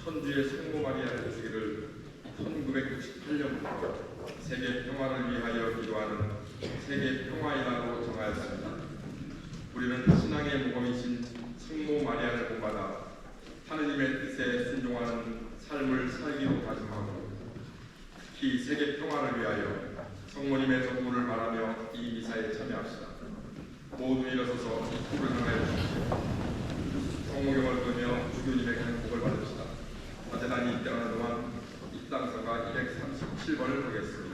천주의 성모 마리아의 주기를 1998년부터 세계 평화를 위하여 기도하는 세계 평화이라고 정하였습니다. 우리는 신앙의 모범이신 성모 마리아를 본받아 하느님의 뜻에 순종하는 삶을 살기로 다짐하고, 특히 세계 평화를 위하여 성모님의 전부를 말하며 이 미사에 참여합시다. 모두 일어서서 이 불을 향하여 주십시오. 성모경을 보며 주교님의 행복을 받읍시다. 아제단이 입장하는 동안 입당서가 237번을 보겠습니다.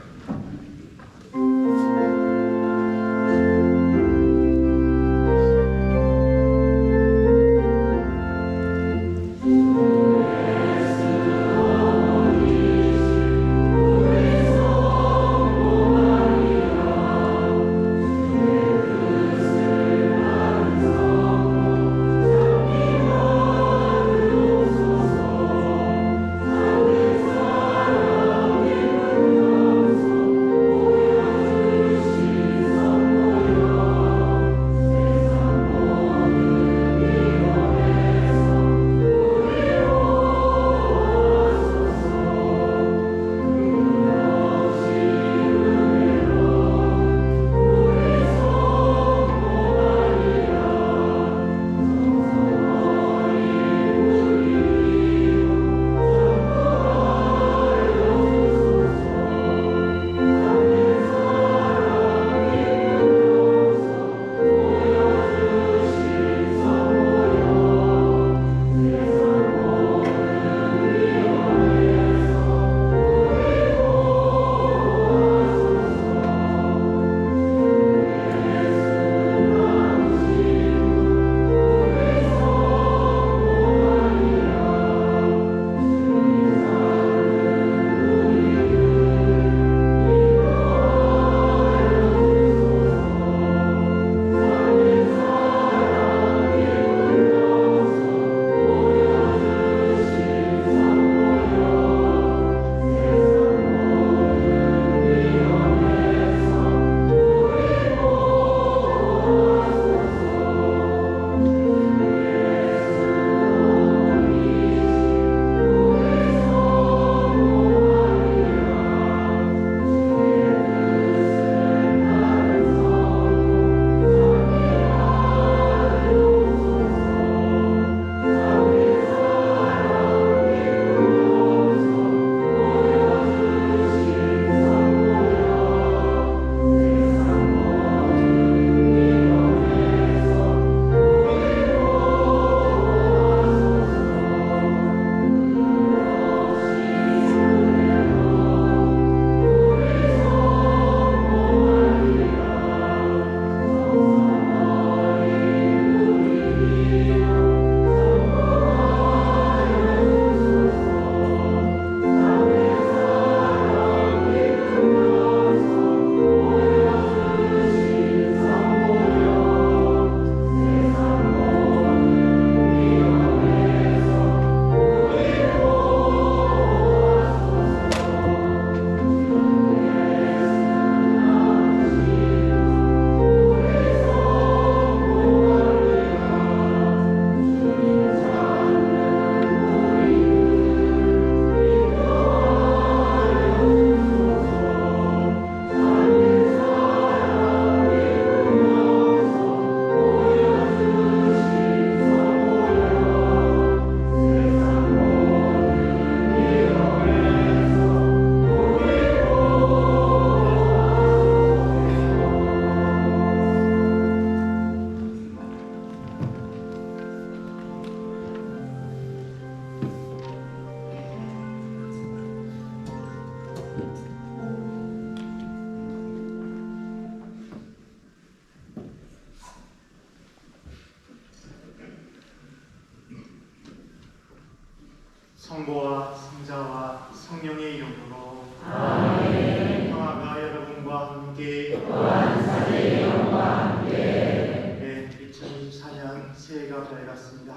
성부와 성자와 성령의 이름으로 아멘. 평화가 여러분과 함께 또한 사제의 영과 함께. 네, 2024년 새해가 밝았습니다.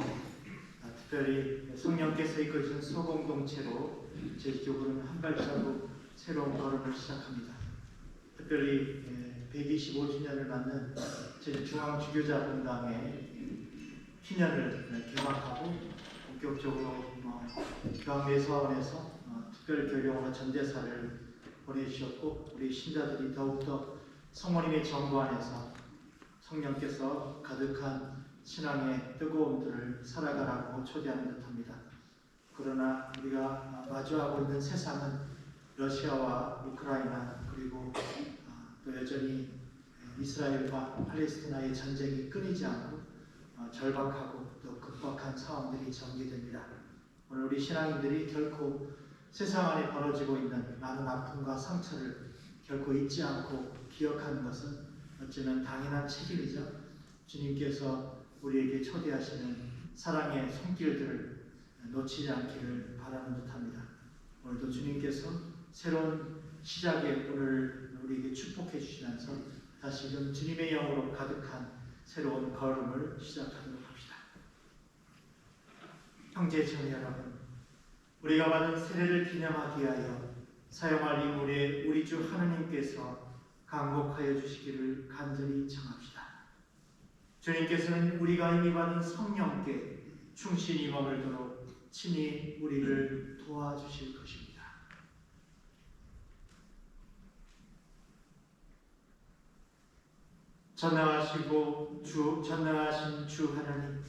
특별히 성령께서 이끌어주신 소공동체로 저희 교구는 한 발자국 새로운 걸음을 시작합니다. 특별히 125주년을 맞는 저희 중앙주교자분당의 희년을 개막하고 본격적으로 교황대 사원에서 특별 교령으로 전대사를 보내주셨고 우리 신자들이 더욱더 성모님의 정부 안에서 성령께서 가득한 신앙의 뜨거움들을 살아가라고 초대하는 듯합니다. 그러나 우리가 마주하고 있는 세상은 러시아와 우크라이나 그리고 또 여전히 이스라엘과 팔레스티나의 전쟁이 끊이지 않고 절박하고 또 급박한 상황들이 전개됩니다. 오늘 우리 신앙인들이 결코 세상 안에 벌어지고 있는 많은 아픔과 상처를 결코 잊지 않고 기억하는 것은 어쩌면 당연한 책임이죠. 주님께서 우리에게 초대하시는 사랑의 손길들을 놓치지 않기를 바라는 듯합니다. 오늘도 주님께서 새로운 시작의 오늘 우리에게 축복해 주시면서 다시금 주님의 영으로 가득한 새로운 걸음을 시작하도록 합시다. 형제 자매 여러분, 우리가 받은 세례를 기념하기 위하여 사용할 이 물에 우리 주 하느님께서 강복하여 주시기를 간절히 청합시다. 주님께서는 우리가 이미 받은 성령께 충실히 머물도록 친히 우리를 도와주실 것입니다. 전능하신 주 하나님,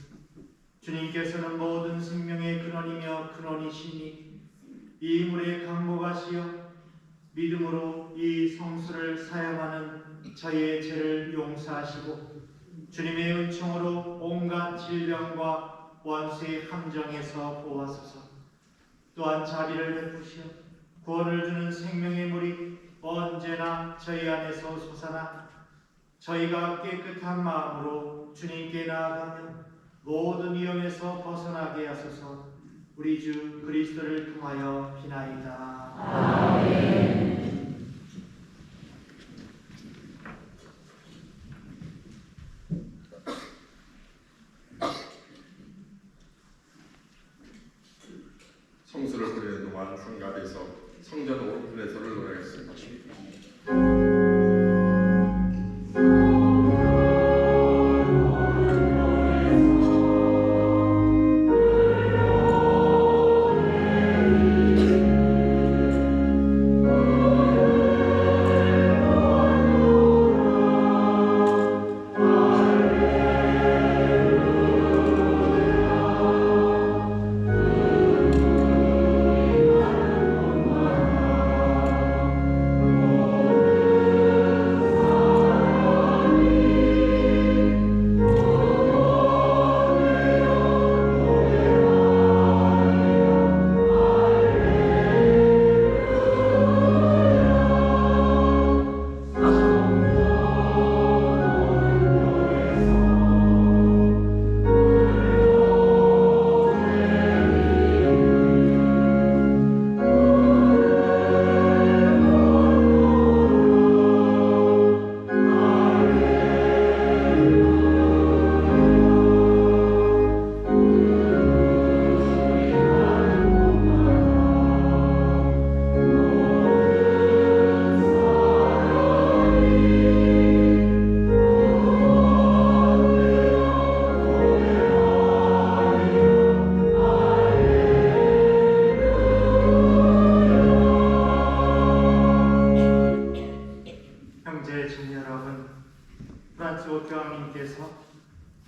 주님께서는 모든 생명의 근원이며 근원이시니 이 물에 강복하시어 믿음으로 이 성수를 사용하는 저희의 죄를 용서하시고 주님의 은총으로 온갖 질병과 원수의 함정에서 보호하소서. 또한 자비를 베푸시어 구원을 주는 생명의 물이 언제나 저희 안에서 솟아나 저희가 깨끗한 마음으로 주님께 나아가며 모든 위험에서 벗어나게 하소서. 우리 주 그리스도를 통하여 비나이다. 아멘. 성수를 부리는 동안 성가대에서 성전 오른편에서를 노래하겠습니다.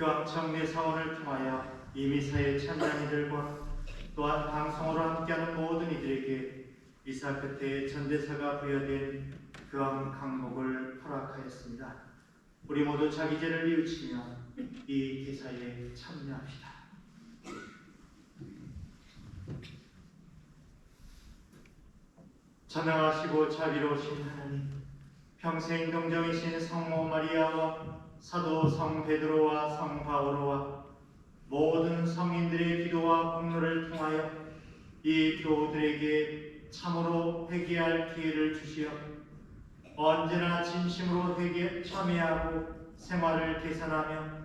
교황청내 사원을 통하여 이 미사에 참여한 이들과 또한 방송으로 함께하는 모든 이들에게 미사 끝에 전대사가 부여된 교황 강목을 허락하였습니다. 우리 모두 자기 죄를 뉘우치며 이 대사에 참여합시다. 전능하시고 자비로우신 하나님, 평생 동정이신 성모 마리아와 사도 성 베드로와 성 바오로와 모든 성인들의 기도와 공로를 통하여 이 교우들에게 참으로 회개할 기회를 주시어 언제나 진심으로 참회하고 생활을 개선하며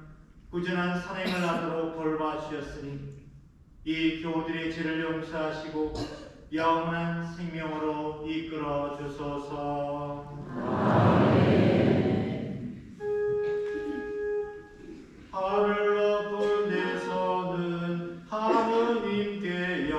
꾸준한 선행을 하도록 돌봐주셨으니 이 교우들의 죄를 용서하시고 영원한 생명으로 이끌어 주소서. 아멘. 하늘 높은 데서는 하느님께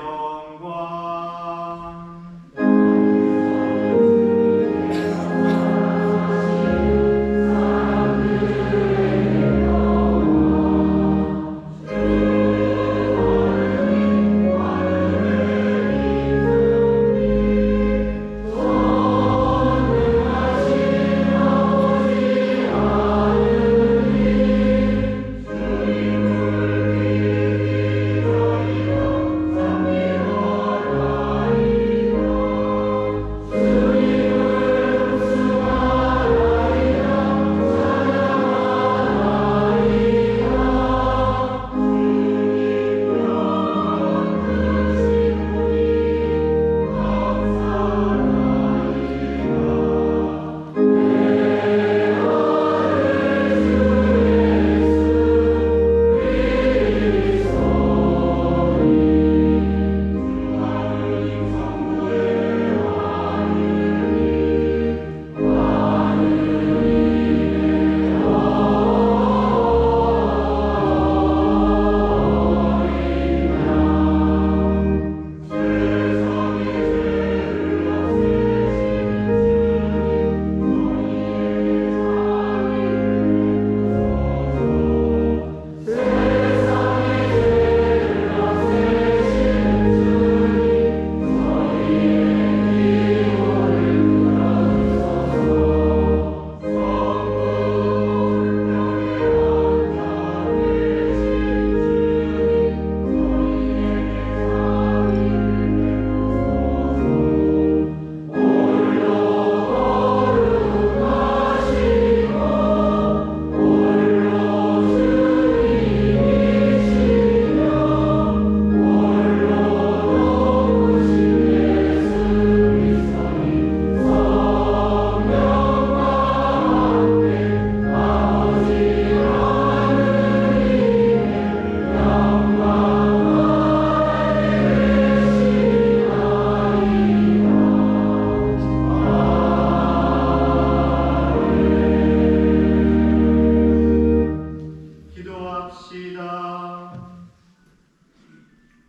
청합시다.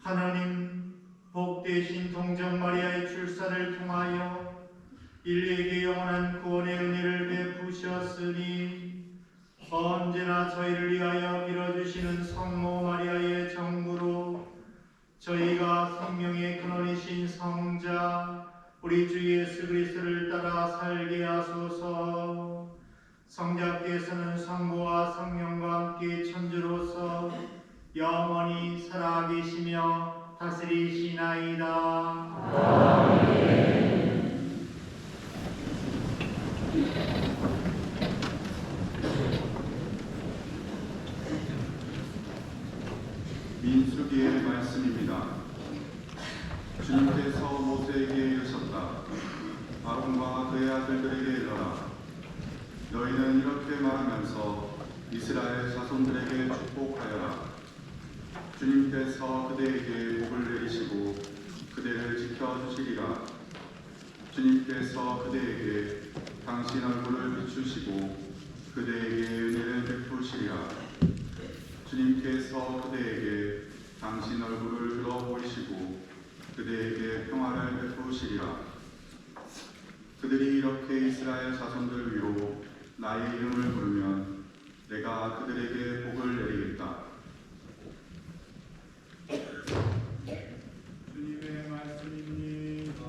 하나님, 복되신 동정 마리아의 출산을 통하여 인류에게 영원한 구원의 은혜를 베푸셨으니 언제나 저희를 위하여 빌어주시는 성모 마리아의 정부로 저희가 생명의 근원이신 성자 우리 주 예수 그리스도를 따라 살게 하소서. 성자께서는 성부와 성령과 함께 천주로서 영원히 살아계시며 다스리시나이다. 민수기의 말씀입니다. 주님께서 모세에게 이르셨다. 아론과 그의 아들들에게 이르라. 너희는 이렇게 말하면서 이스라엘 자손들에게 축복하여라. 주님께서 그대에게 복을 내리시고 그대를 지켜주시리라. 주님께서 그대에게 당신 얼굴을 비추시고 그대에게 은혜를 베푸시리라. 주님께서 그대에게 당신 얼굴을 들어 보이시고 그대에게 평화를 베푸시리라. 그들이 이렇게 이스라엘 자손들 위로 나의 이름을 부르면 내가 그들에게 복을 내리겠다. 주님의 말씀입니다.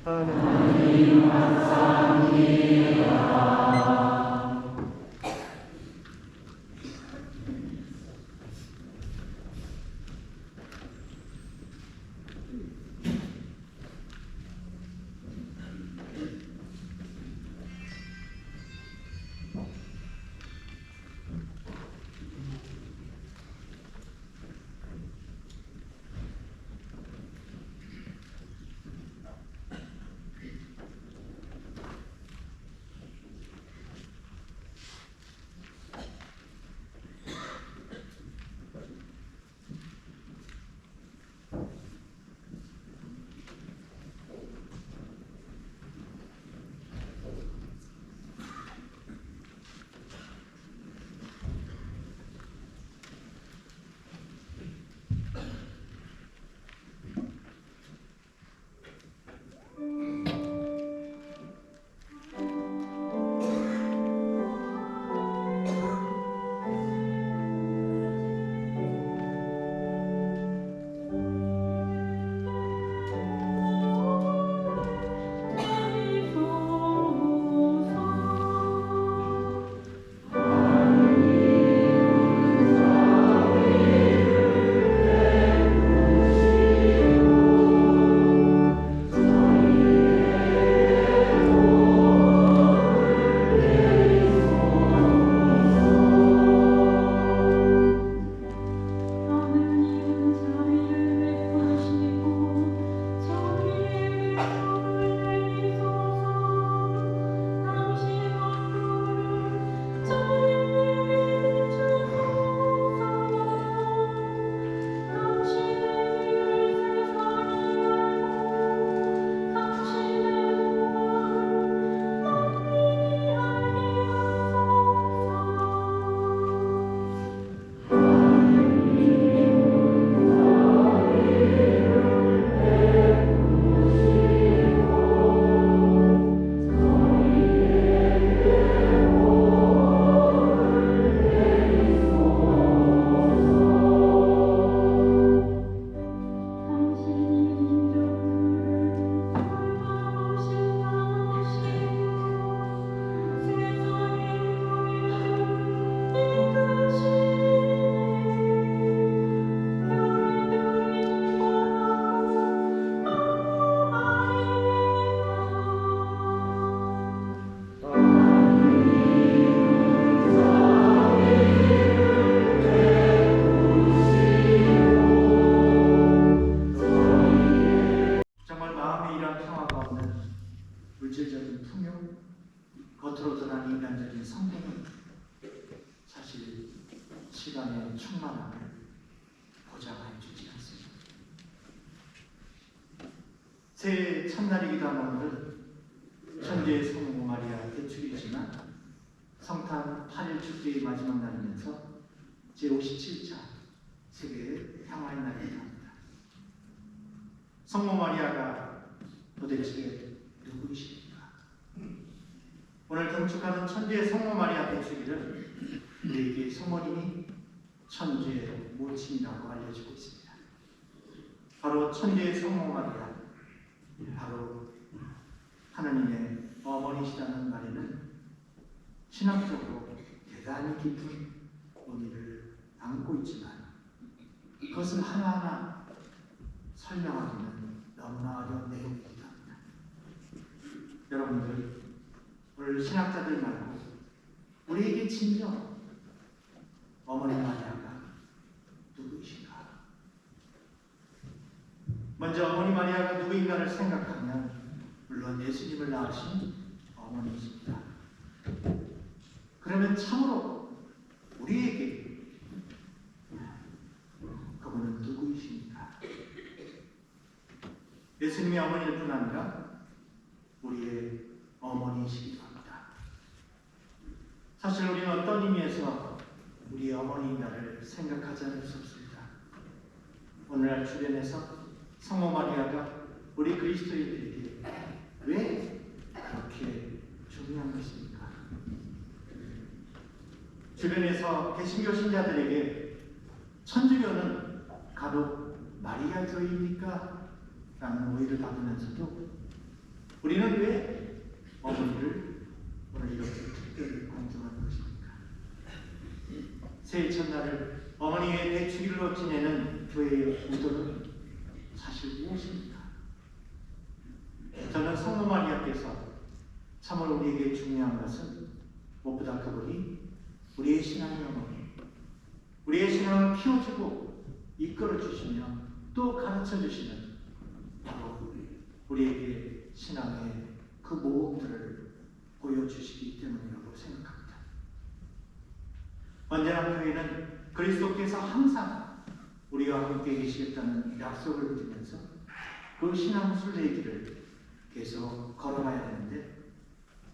하나님 감사합니다. 물질적인 풍요, 겉으로 드러난 인간적인 성공은 사실 시간의 충만함을 보장해 주지 않습니다. 새해 첫날이기도 한 오늘은 천주의 성모 마리아 대축이지만 성탄 8일 축제의 마지막 날이면서 제57차 세계 평화의 날이기도 합니다. 성모 마리아가 도대체 누구이십니까? 오늘 등축하는 천주의 성모 마리아 배축일은 우리에게 성모님이 천주의 모친이라고 알려지고 있습니다. 바로 천주의 성모 마리아, 바로 하나님의 어머니시라는 말에는 신학적으로 대단히 깊은 의미를 담고 있지만 그것을 하나하나 설명하기는 너무나 어려운 내용이기도 합니다. 여러분들, 오늘 신학자들 말고 우리에게 진정 어머니 마리아가 누구이신가? 먼저 어머니 마리아가 누구인가를 생각하면 물론 예수님을 낳으신 어머니이십니다. 그러면 참으로 우리에게 그분은 누구이십니까? 예수님의 어머니일 뿐 아니라 우리의 어머니이시기도 합니다. 사실 우리는 어떤 의미에서 우리의 어머니인가를 생각하지 않을 수 없습니다. 오늘날 주변에서 성모 마리아가 우리 그리스도인들에게 왜 그렇게 중요한 것입니까? 주변에서 개신교 신자들에게 천주교는 가도 마리아 교회입니까? 라는 오해를 받으면서도 우리는 왜 어머니를 오늘 이렇게 특별히 공경하는 것입니까? 새해 첫날을 어머니의 대축일로 지내는 교회의 의도는 사실 무엇입니까? 저는 성모 마리아께서 참으로 우리에게 중요한 것은 무엇보다 그분이 우리의 신앙의 어머니, 우리의 신앙을 키워주고 이끌어주시며 또 가르쳐주시는 바로 우리에게 신앙의 그 모험들을 보여주시기 때문이라고 생각합니다. 언제나 교회는 그리스도께서 항상 우리와 함께 계시겠다는 약속을 드리면서 그 신앙 순례길을 계속 걸어가야 하는데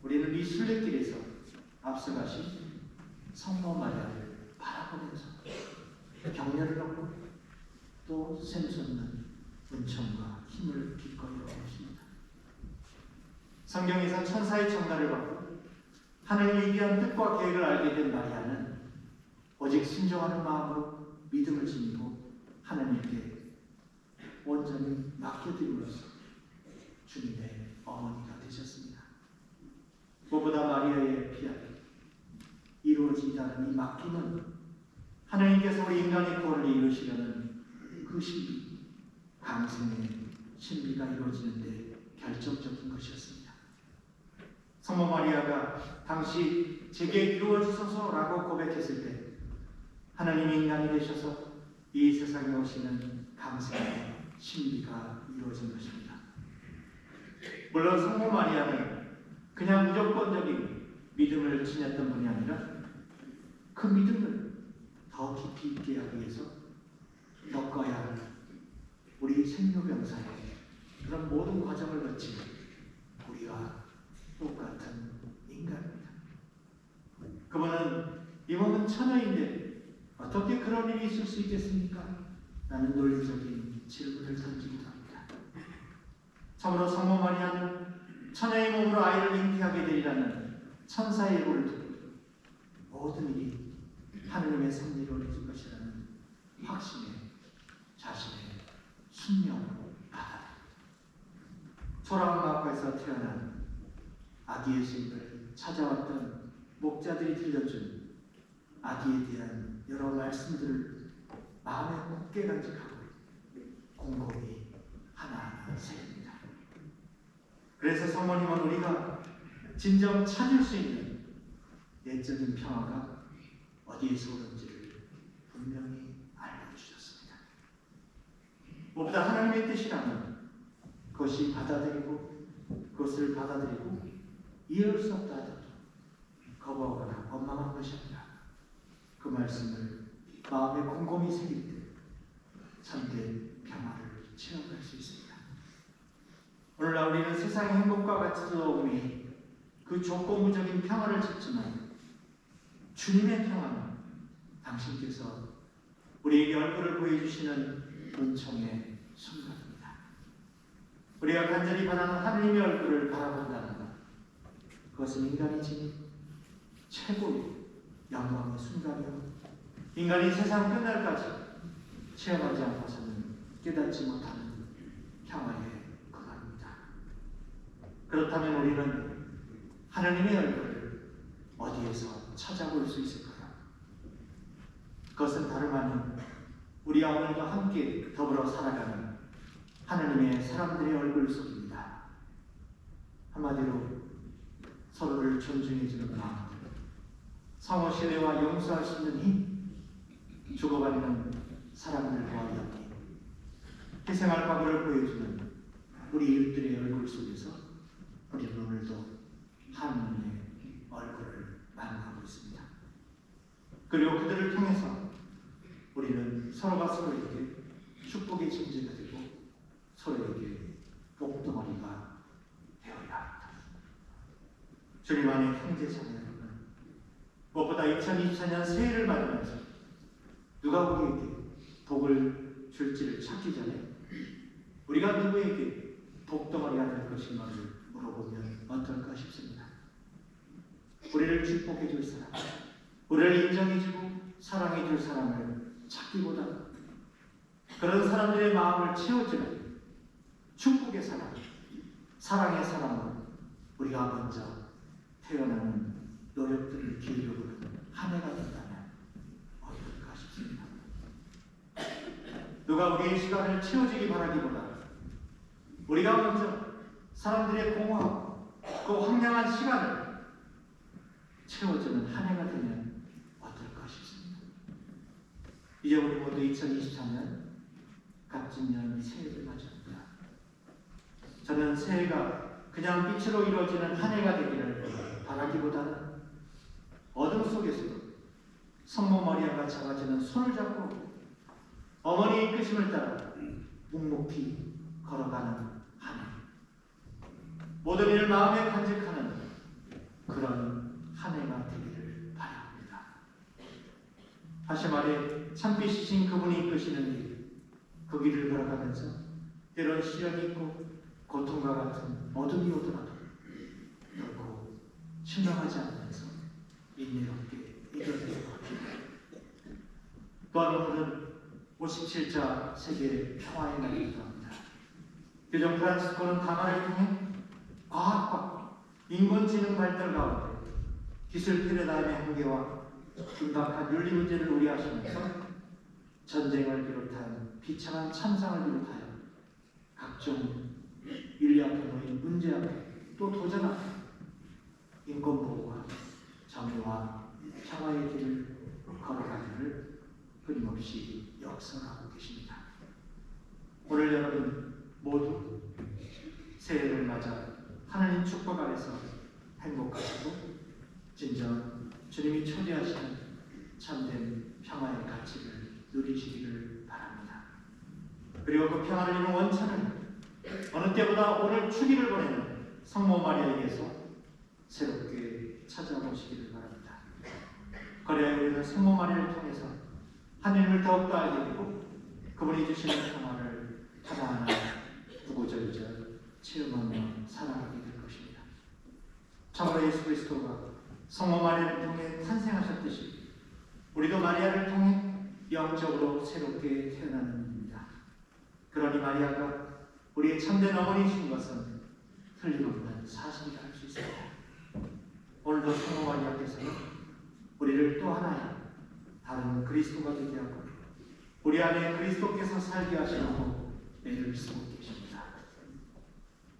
우리는 이 순례길에서 앞서가신 성모 마리아를 바라보면서 격려를 얻고 또 샘솟는 은총과 힘을 기꺼이 얻습니다. 성경에서 천사의 청가를 받고 하나님의 위대한 뜻과 계획을 알게 된 마리아는 오직 순종하는 마음으로 믿음을 지니고 하나님께 온전히 맡겨드림으로써 주님의 어머니가 되셨습니다. 무엇보다 마리아의 피아를 이루어지다는 이 맡김은 하나님께서 우리 인간의 구원을 이루시려는 그 신비, 강생의 신비가 이루어지는데 결정적인 것이었습니다. 성모 마리아가 당시 제게 이루어지소서라고 고백했을 때 하나님이 인간이 되셔서 이 세상에 오시는 강생의 신비가 이루어진 것입니다. 물론 성모 마리아는 그냥 무조건적인 믿음을 지녔던 분이 아니라 그 믿음을 더 깊이 있게 하기 위해서 겪어야 할 우리 생로병사의 그런 모든 과정을 거친 우리와 똑같은 인간입니다. 그분은 이 몸은 천하인데 어떻게 그런 일이 있을 수 있겠습니까? 라는 논리적인 질문을 던지기도 합니다. 참으로 성모 마리아는 천하의 몸으로 아이를 잉태하게 되리라는 천사의 예고를 듣고 모든 일이 하느님의 섭리로 이루어질 것이라는 확신에 자신의 순명으로 받아들입니다. 초라한 마음에서 태어난 아기 예수님을 찾아왔던 목자들이 들려준 아기에 대한 여러 말씀들을 마음에 굳게 간직하고 곰곰이 하나하나 새깁니다. 그래서 성모님은 우리가 진정 찾을 수 있는 내적인 평화가 어디에서 오는지를 분명히 알려주셨습니다. 무엇보다 하나님의 뜻이라면 그것이 받아들이고 그것을 받아들이고 이해할 수 없다 하더라도 거부하거나 원망한 것이 아니라 그 말씀을 마음에 곰곰이 새길 때 참된 평화를 체험할 수 있습니다. 오늘날 우리는 세상의 행복과 가치로움이 그 조건부적인 평화를 찾지만 주님의 평화는 당신께서 우리에게 얼굴을 보여주시는 은총의 순간입니다. 우리가 간절히 바라는 하느님의 얼굴을 바라본다는 것, 그것은 인간이 지닌 최고의 영광의 순간이요, 인간이 세상 끝날까지 체험하지 않고서는 깨닫지 못하는 평화의 그날입니다. 그렇다면 우리는 하나님의 얼굴을 어디에서 찾아볼 수 있을까요? 그것은 다름 아닌 우리와 오늘도 함께 더불어 살아가는 하나님의 사람들의 얼굴 속입니다. 한마디로 서로를 존중해주는 마음, 상호 신뢰와 용서할 수 있는 힘, 죽어가는 사람들과 연인, 희생할 각오를 보여주는 우리 이웃들의 얼굴 속에서 우리는 오늘도 하나님의 얼굴을 만나고 있습니다. 그리고 그들을 통해서 우리는 서로가 서로에게 축복의 존재가 되고 서로에게 복덩어리가 되어야 합니다. 주님 안에 형제자매 여러분, 무엇보다 2024년 새해를 맞으면서 누가 우리에게 복을 줄지를 찾기 전에 우리가 누구에게 복덩어리가 될 것인가를 물어보면 어떨까 싶습니다. 우리를 축복해 줄 사람, 우리를 인정해 주고 사랑해 줄 사람을 찾기보다 그런 사람들의 마음을 채워주는 축복의 사람, 사랑의 사람으로 우리가 먼저 태어나는 노력들을 기울여보는 한 해가 된다면 어떨까 싶습니다. 누가 우리의 시간을 채워주기 바라기보다 우리가 먼저 사람들의 공허하고 그 황량한 시간을 채워주는 한 해가 되면 어떨까 싶습니다. 이제 우리 모두 2023년 갑진년 새해를 맞이합니다. 저는 새해가 그냥 빛으로 이루어지는 한 해가 되기를 바라기보다는 어둠 속에서도 성모 마리아가 잡아주는 손을 잡고 어머니의 이끄심을 따라 묵묵히 걸어가는 한 해, 모든 일을 마음에 간직하는 그런 한 해가 되기를 바랍니다. 다시 말해 참빛이신 그분이 이끄시는 일, 그 길을 걸어가면서 때론 시련이 있고 고통과 같은 어둠이 오더라도 결코 실망하지 않으면서 인내롭게 이겨내고 합니다. 또한 오늘은 57자 세계 평화의 날이기도 합니다. 교정 프란치스코는 담화를 통해 과학과 인공지능 발달 가운데 기술 패러다임의 한계와 긴박한 윤리 문제를 우려하시면서 전쟁을 비롯한 비참한 참상을 비롯하여 각종 인류 앞에 놓인 문제 앞에 또 도전 앞에 인권보호와 정의와 평화의 길을 걸어가기를 끊임없이 역설하고 계십니다. 오늘 여러분 모두 새해를 맞아 하나님 축복 아래서 행복하시고 진정 주님이 초대하시는 참된 평화의 가치를 누리시기를 바랍니다. 그리고 그 평화를 이룬 원천은 어느 때보다 오늘 축일을 보내는 성모 마리아에게서 새롭게 찾아보시기를 바랍니다. 그래야 우리는 성모 마리아를 통해서 하나님을 더욱더 알게 되고 그분이 주시는 평화를 하나하나 구구절절 체험하며 살아가게 될 것입니다. 참으로 예수 그리스도가 성모 마리아를 통해 탄생하셨듯이 우리도 마리아를 통해 영적으로 새롭게 태어나는 일입니다. 그러니 마리아가 우리의 참된 어머니이신 것은 틀림없는 사실이라 할 수 있습니다. 오늘도 성모 마리아께서는 우리를 또 하나의 다른 그리스도가 되게 하고 우리 안에 그리스도께서 살게 하시려고 애를 쓰고 계십니다.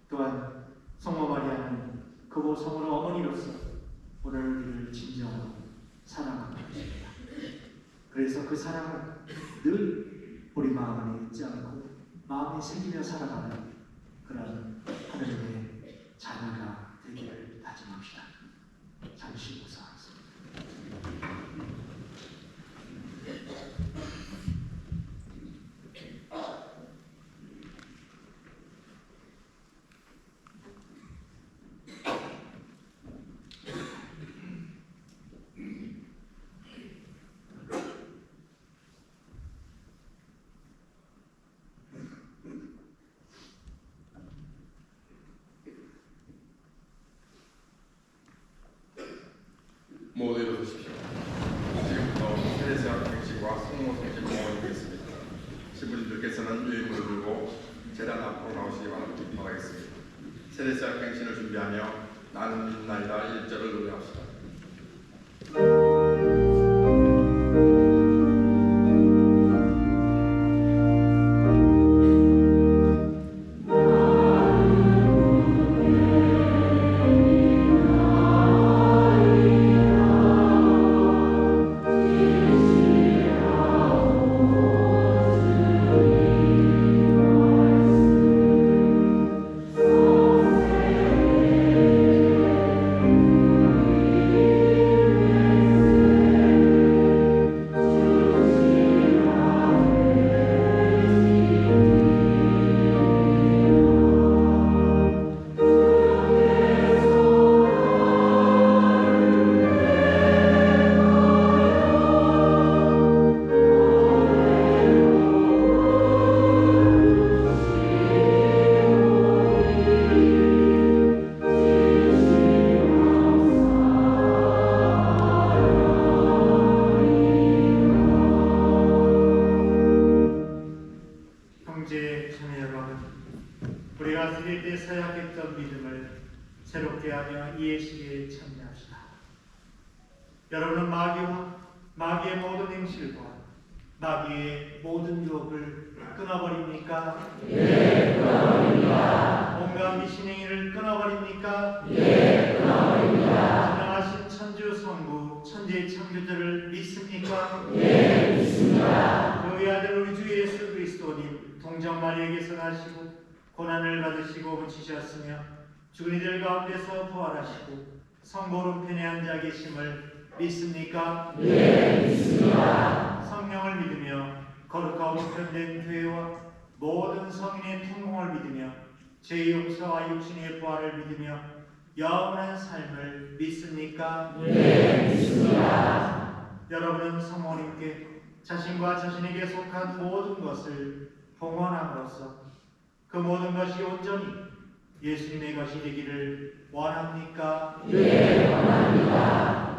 또한 성모 마리아는 그모 성으로 어머니로서 오늘 우리를 진정으로 사랑하고 계십니다. 그래서 그 사랑을 늘 우리 마음 안에 잊지 않고 마음에 새기며 살아가는 그런 하나님의 자녀가 되기를 다짐합시다. 잠시 묵상하겠습니다. 주님들께서는 유인물을 들고 제단 앞으로 나오시기 바라겠습니다. 세례사 행신을 준비하며 나는 믿나이다 1절을 노래합시다. 형제 자매 여러분, 우리가 세대 때 서약했던 믿음을 새롭게 하며 이 예식에 참여합시다. 여러분은 마귀의 모든 행실과 마귀의 모든 유혹을 끊어버립니까? 예, 끊어버립니다. 온갖 미신행위를 끊어버립니까? 예, 끊어버립니다. 전능하신 천주 성부 천지의 창조자를 믿습니까? 예, 믿습니다. 너희 아들 우리 주 예수 그리스도님 동정 마리에게서 나시고 고난을 받으시고 묻히셨으며 죽은 이들 가운데서 부활하시고 성부 오른편에 앉아 계심을 믿습니까? 예, 믿습니다. 성령을 믿으며 거룩하고 보편된 교회와 모든 성인의 통공을 믿으며 죄의 용서와 육신의 부활을 믿으며 영원한 삶을 믿습니까? 예, 믿습니다. 여러분은 성모님께 자신과 자신에게 속한 모든 것을 봉헌함으로써 그 모든 것이 온전히 예수님의 것이 되기를 원합니까? 예, 원합니다.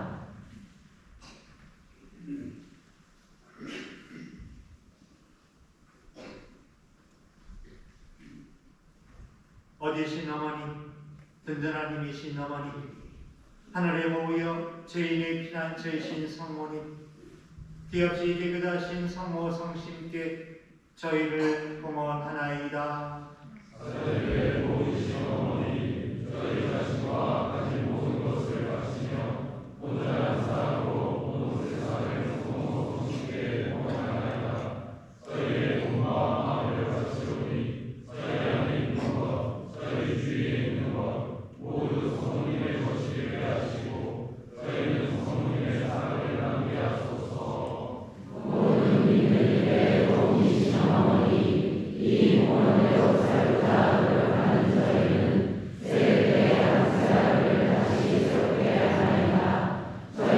어디신 어머니, 든든한 힘이신 어머니, 하늘에 모여 죄인의 피난처이신 성모님, 뒤없이 깨끗하신 성모 성심께 저희를 봉헌하나이다. 저희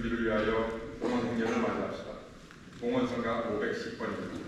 준비를 위하여 봉헌 행렬을 맞이합시다. 봉헌성가 510번입니다.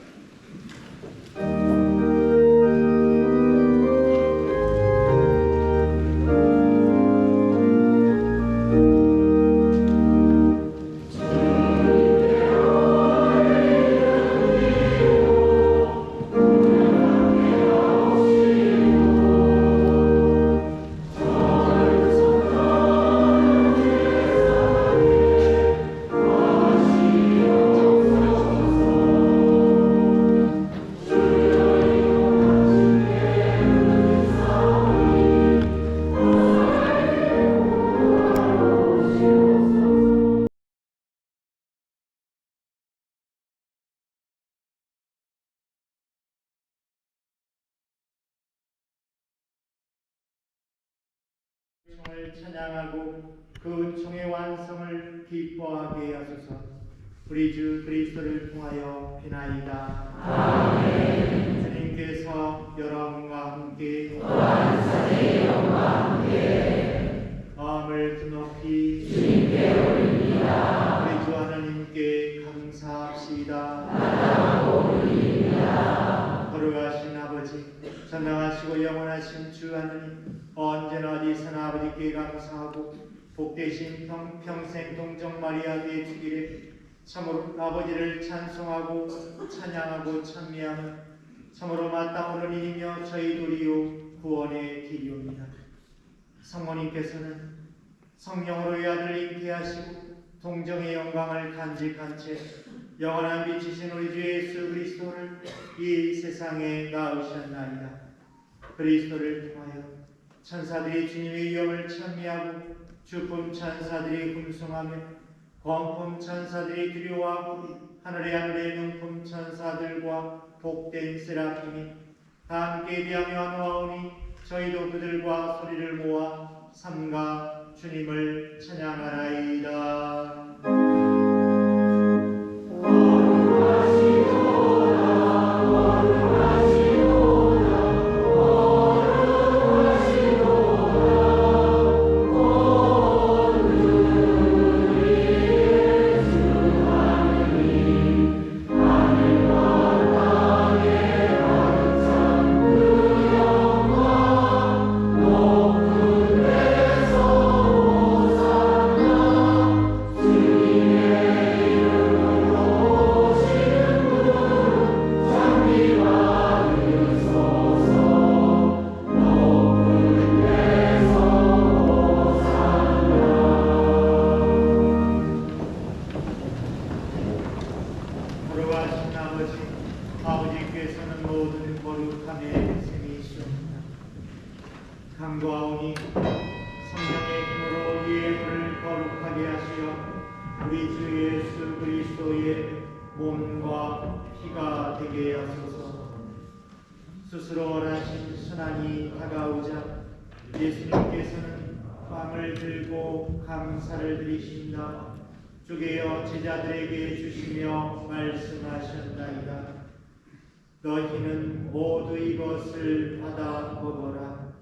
총을 찬양하고 그 총의 완성을 기뻐하게 하소서. 우리 주 그리스도를 통하여 비나이다. 아멘. 주님께서 여러분과 함께 또한 사제의 영과 함께 마음을 드높이 주님께 올립니다. 우리 주 하나님께 감사합시다. 마땅하고 올립니다. 거룩하신 아버지, 전능하시고 영원하신 주 하나님, 언제나 어디서나 아버지께 감사하고 복되신 평생 동정 마리아께 주기를 참으로 아버지를 찬송하고 찬양하고 찬미하며 참으로 마땅한 일이며 저희 도리요 구원의 길이옵니다. 성모님께서는 성령으로의 아들 잉태하시고 동정의 영광을 간직한 채 영원한 빛이신 우리 주 예수 그리스도를 이 세상에 낳으셨나이다. 그리스도를 통하여 천사들이 주님의 위엄을 찬미하고 주품 천사들이 군송하며 권품 천사들이 두려워하고 하늘의 능품 천사들과 복된 세라핌이 다 함께 대하며 노하오니 저희도 그들과 소리를 모아 삼가 주님을 찬양하나이다. 아버지께서는 모든 거룩함에 생이시옵니다. 간구하오니 성령의 힘으로 이의 불을 거룩하게 하시어 우리 주 예수 그리스도의 몸과 피가 되게 하소서. 스스로 원하신 순환이 다가오자 예수님께서는 빵을 들고 감사를 드리신다. 쪼개어 제자들에게 주시며 말씀하셨나이다. 너희는 모두 이것을 받아 먹어라.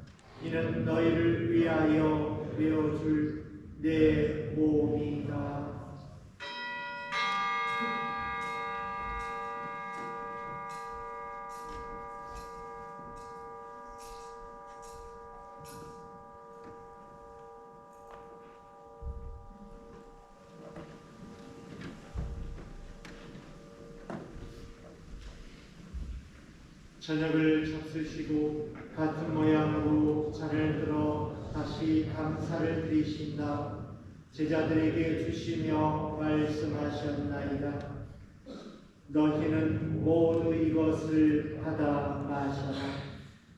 이는 너희를 위하여 베어줄 내 몸이다. 저녁을 잡수시고 같은 모양으로 잔을 들어 다시 감사를 드리신다. 제자들에게 주시며 말씀하셨나이다. 너희는 모두 이것을 받아 마셔라.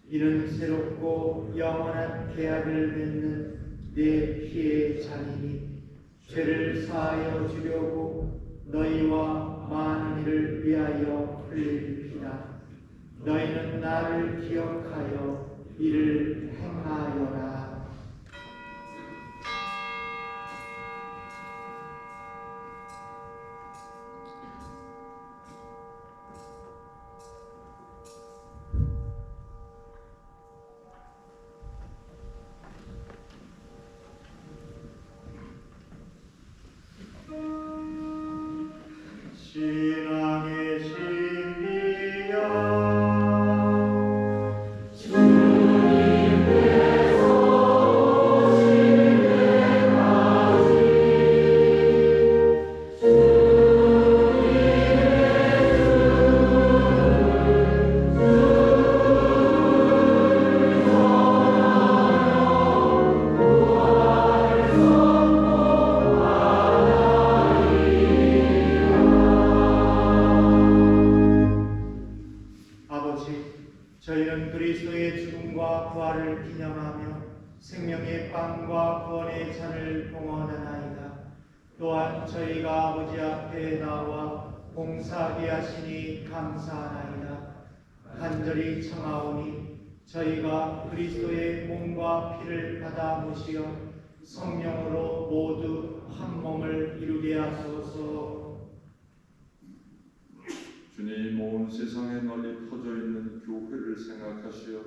이는 새롭고 영원한 계약을 맺는 내 피의 잔이니 죄를 사하여 주려고 너희와 많은 이를 위하여 흘릴 피다. 너희는 나를 기억하여 이를 행하여라. 신앙의 신비야 저희는 그리스도의 죽음과 부활을 기념하며 생명의 빵과 구원의 잔을 봉헌하나이다. 또한 저희가 아버지 앞에 나와 봉사하게 하시니 감사하나이다. 간절히 청하오니 저희가 그리스도의 몸과 피를 받아 모시어 성령으로 모두 한 몸을 이루게 하소서. 주님, 온 세상에 널리 퍼져 있는 교회를 생각하시어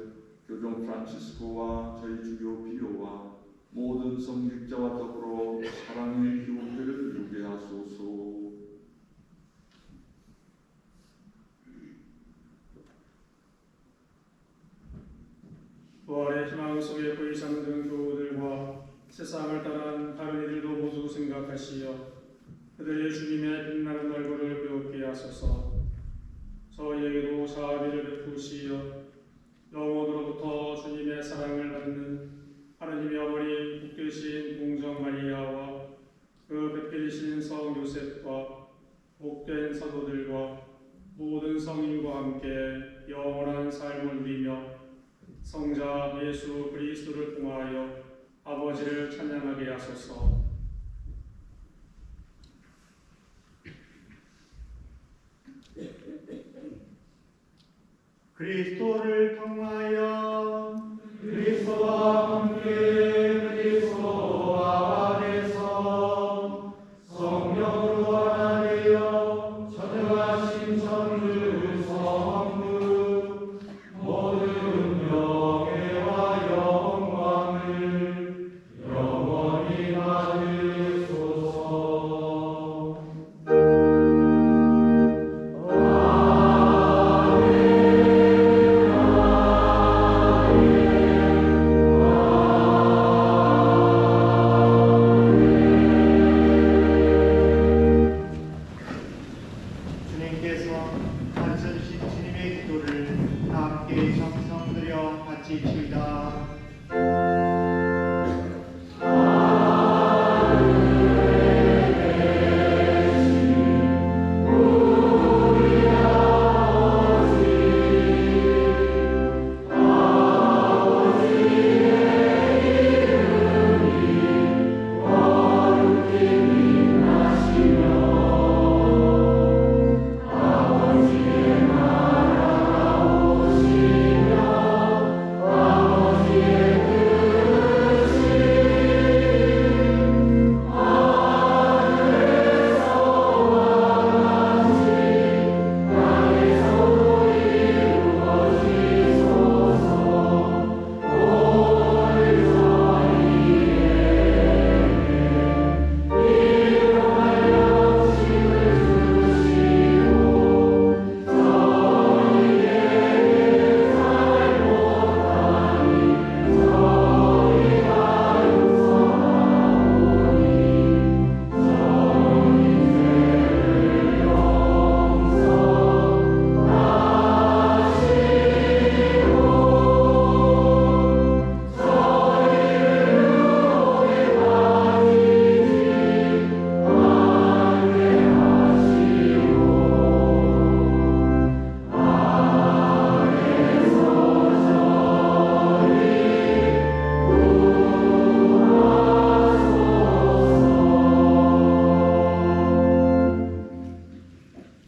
교종 프란치스코와 저희 주교 비오와 모든 성직자와 더불어 사랑의 교회를 이루게 하소서. 부활의 희망 속에 거의 잠든 교우들과 세상을 떠난 다른 이들도 모두 생각하시어 그들의 주님의 빛나는 얼굴을 배우게 하소서. 저희에게도 자비를 베푸시어 영원으로부터 주님의 사랑을 받는 하느님의 어머니 복되신 공정 마리아와 그 백필이신 성 요셉과 복된 사도들과 모든 성인과 함께 영원한 삶을 누리며 성자 예수 그리스도를 통하여 아버지를 찬양하게 하소서. 그리스도를 통하여 그리스도와 함께 그리스도 안에서 성령으로 하나 되어 전능하신 천주 성부 모든 명예와 영광을 영원히 받으소서. 주님께서 가르쳐주신 주님의 기도를 다 함께 정성 들여 바치시다.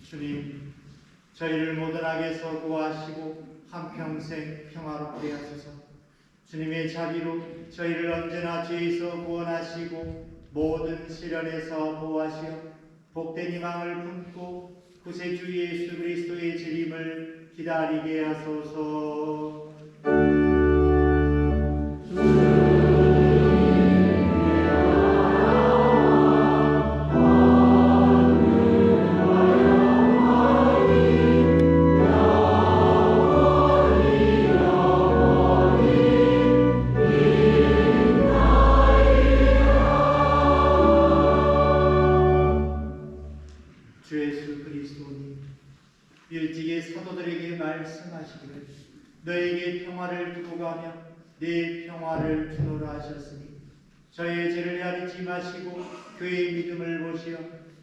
주님, 저희를 모든 악에서 구하시고 한평생 평화롭게 하소서. 주님의 자비로 저희를 언제나 죄에서 구원하시고 모든 시련에서 보호하시어 복된 희망을 품고 구세주 예수 그리스도의 재림을 기다리게 하소서. 주님 주 예수 그리스도님 일찍이 사도들에게 말씀하시기를 너에게 평화를 두고 가며 네 평화를 주노라 하셨으니 저의 죄를 헤아리지 마시고 교회의 믿음을 보시어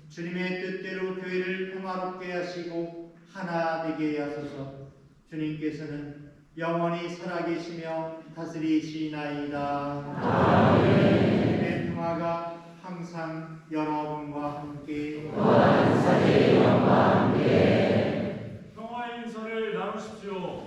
주님의 뜻대로 교회를 평화롭게 하시고 하나 되게 하소서. 주님께서는 영원히 살아계시며 다스리시나이다. 주님의 평화가 항상 여러분과 함께 평화의 인사를 나누십시오.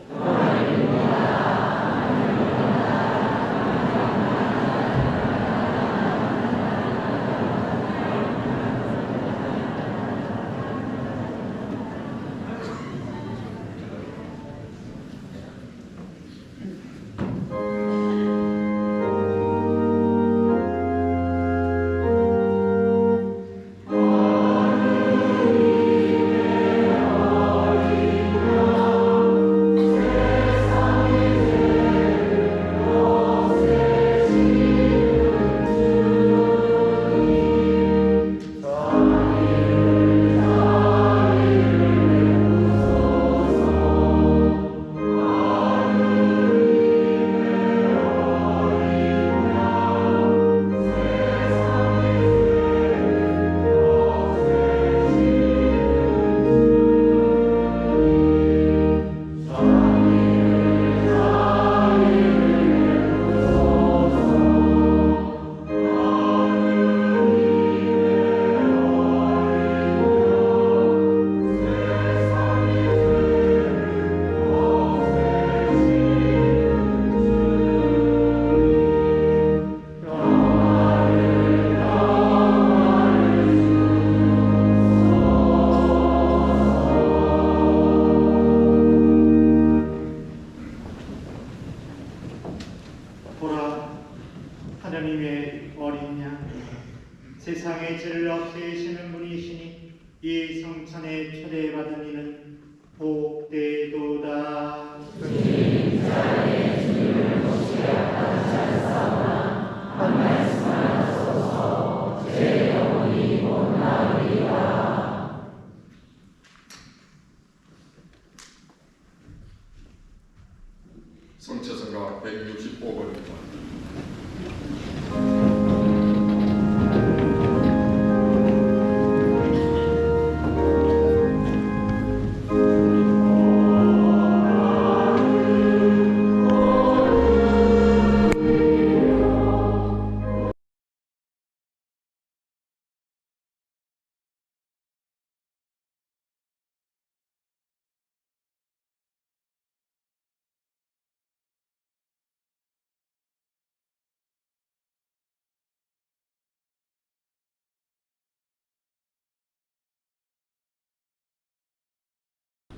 보라, 하나님의 어린 양, 세상의 죄를 없애시는 분이시니 이 성찬에 초대받은 이는 복되도다. 성체성가 165번입니다.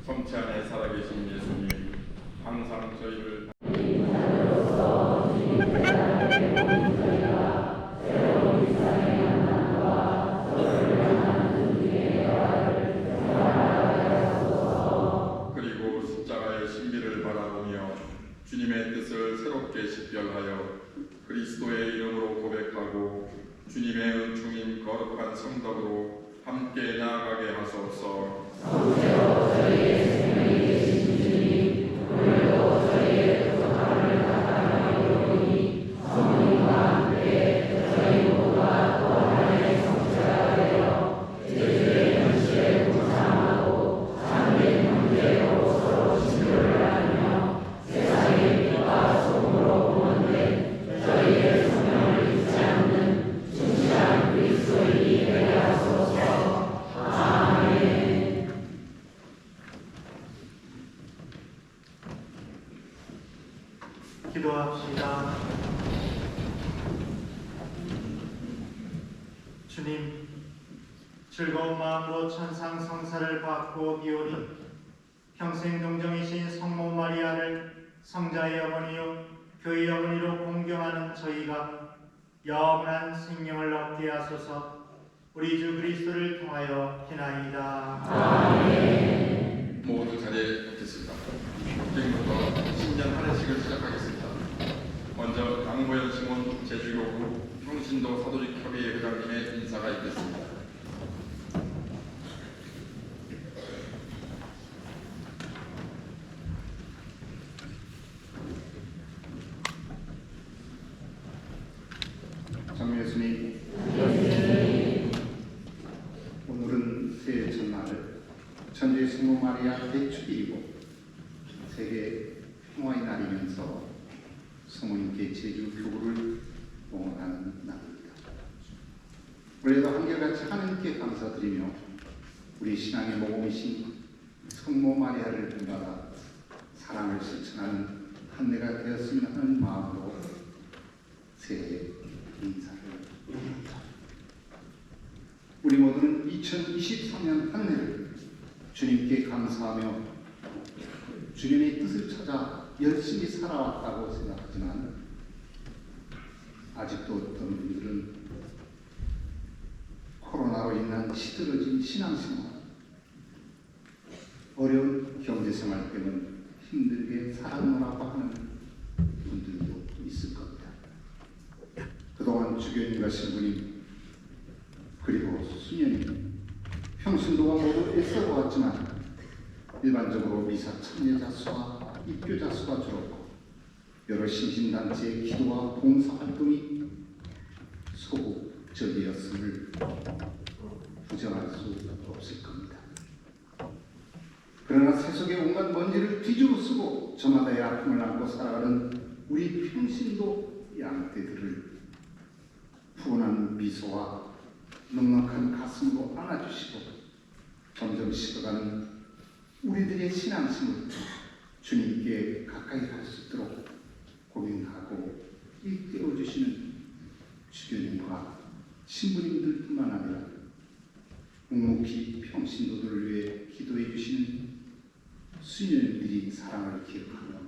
성체 안에 살아계신 예수님, 항상 저희를 그리고 십자가의 신비를 바라보며 주님의 뜻을 새롭게 식별하여 그리스도의 이름으로 고백하고 주님의 은총인 거룩한 성덕으로 함께 나아가게 하소서. 기도합시다. 주님, 즐거운 마음으로 천상 성사를 받고 비오니 평생 동정이신 성모 마리아를 성자의 어머니요 교회의 어머니로 공경하는 저희가 영원한 생명을 얻게 하소서. 우리 주 그리스도를 통하여 기나이다. 모두 자리에 앉겠습니다. 지금부터 신년 한해식을 시작하겠습니다. 먼저 강보현 신원 제주교구 평신도 사도직 협의회 회장님의 인사가 있겠습니다. 천주의 성모 마리아 대축일이고 세계 평화의 날이면서 성모님께 제주 교구를 봉헌하는 날입니다. 올해도 한결같이 하나님께 감사드리며 우리 신앙의 모범이신 성모 마리아를 본받아 사랑을 실천하는 한 해가 되었으면 하는 마음으로 새해 인사를 드립니다. 우리 모두는 2023년 한 해를 주님께 감사하며 주님의 뜻을 찾아 열심히 살아왔다고 생각하지만 아직도 어떤 분들은 코로나로 인한 시들어진 신앙생활, 어려운 경제생활 때문에 힘들게 살았노라고 하는 분들도 있을 겁니다. 그동안 주교님과 신부님 그리고 수녀님 평신 동안 모두 애써보았지만 일반적으로 미사 참여자 수와 입교자 수가 줄었고 여러 신신단체의 기도와 봉사활동이 소극적이었음을 부정할 수 없을 겁니다. 그러나 세속의 온갖 먼지를 뒤집어 쓰고 저마다의 아픔을 안고 살아가는 우리 평신도 양떼들을 푸근한 미소와 넉넉한 가슴으로 안아주시고 점점 식어가는 우리들의 신앙심을 주님께 가까이 갈 수 있도록 고민하고 일깨워주시는 주교님과 신부님들뿐만 아니라 묵묵히 평신도들을 위해 기도해 주시는 수녀님들이 사랑을 기억하며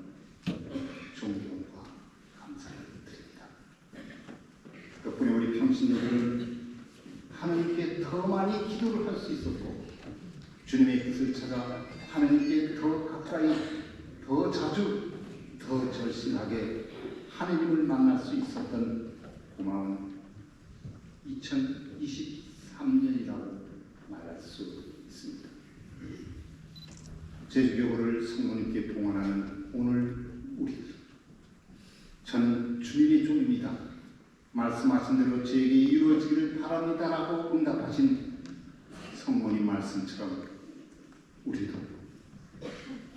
존경과 감사를 드립니다. 덕분에 우리 평신도들은 하나님께 더 많이 기도를 할 수 있었고 주님의 뜻을 찾아 하나님께 더 가까이, 더 자주, 더 절실하게 하나님을 만날 수 있었던 고마운 2023년이라고 말할 수 있습니다. 제주교구를 성모님께 봉헌하는 오늘 우리들, 저는 주님의 종입니다. 말씀하신 대로 제게 이루어지기를 바랍니다라고 응답하신 성모님 말씀처럼 우리도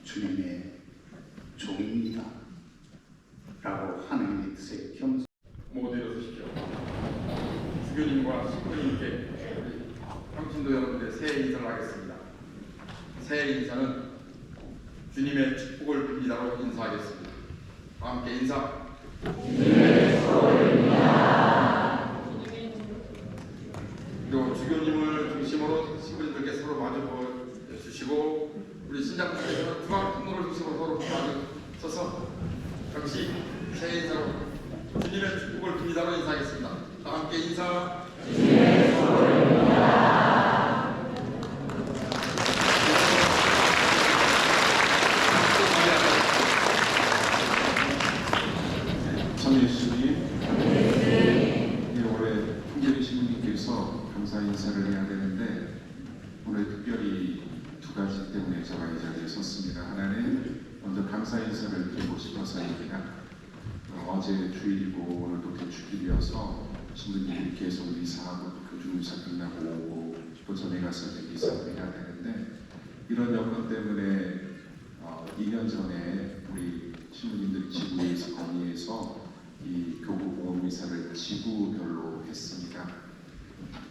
주님의 종입니다 라고 하나님의 뜻에 겸손 모두 일어서십시오. 주교님과 신부님께 평신도 여러분들의 새해 인사를 하겠습니다. 새해 인사는 주님의 축복을 빕니다로 인사하겠습니다. 함께 인사. 그리고 주교님을 중심으로 신부님들께 서로 마주 주시고 우리 신자분들께서는 중앙통로를 중심으로 서로 마주 서서 역시 새해 인사로 주님의 축복을 빕니다로 인사하겠습니다. 다 함께 인사. 참여해주시니 올해 풍계리 신부님께서 감사 인사를 해야 되는데 오늘 특별히 두 가지 때문에 제가 이 자리에 섰습니다. 하나는 먼저 감사 인사를 드리고 싶어서입니다. 어제 주일이고 오늘도 대축일이어서 신부님들이 계속 미사하고 교중 미사 끝나고 오고 또 전에 가서 미사를 해야 되는데 이런 여건 때문에 2년 전에 우리 신부님들이 지구에서 건의해서 이 교구 봉헌 미사를 지구별로 했습니다.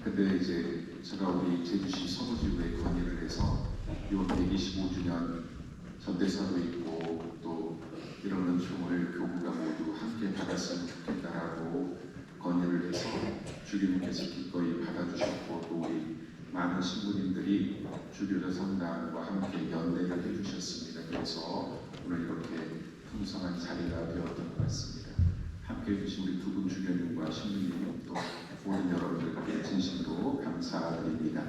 근데 이제 제가 우리 제주시 서도지구에 건의를 해서 이번 125주년 전대사도 있고 또 이런 은총을 교구가 모두 함께 받았으면 좋겠다라고 건의를 해서 주교님께서 기꺼이 받아주셨고 또 우리 많은 신부님들이 주교자 성당과 함께 연대를 해주셨습니다. 그래서 오늘 이렇게 풍성한 자리가 되었던 것 같습니다. 함께 해주신 우리 두 분 주교님과 신부님 또 모든 여러분들께 진심으로 감사드립니다.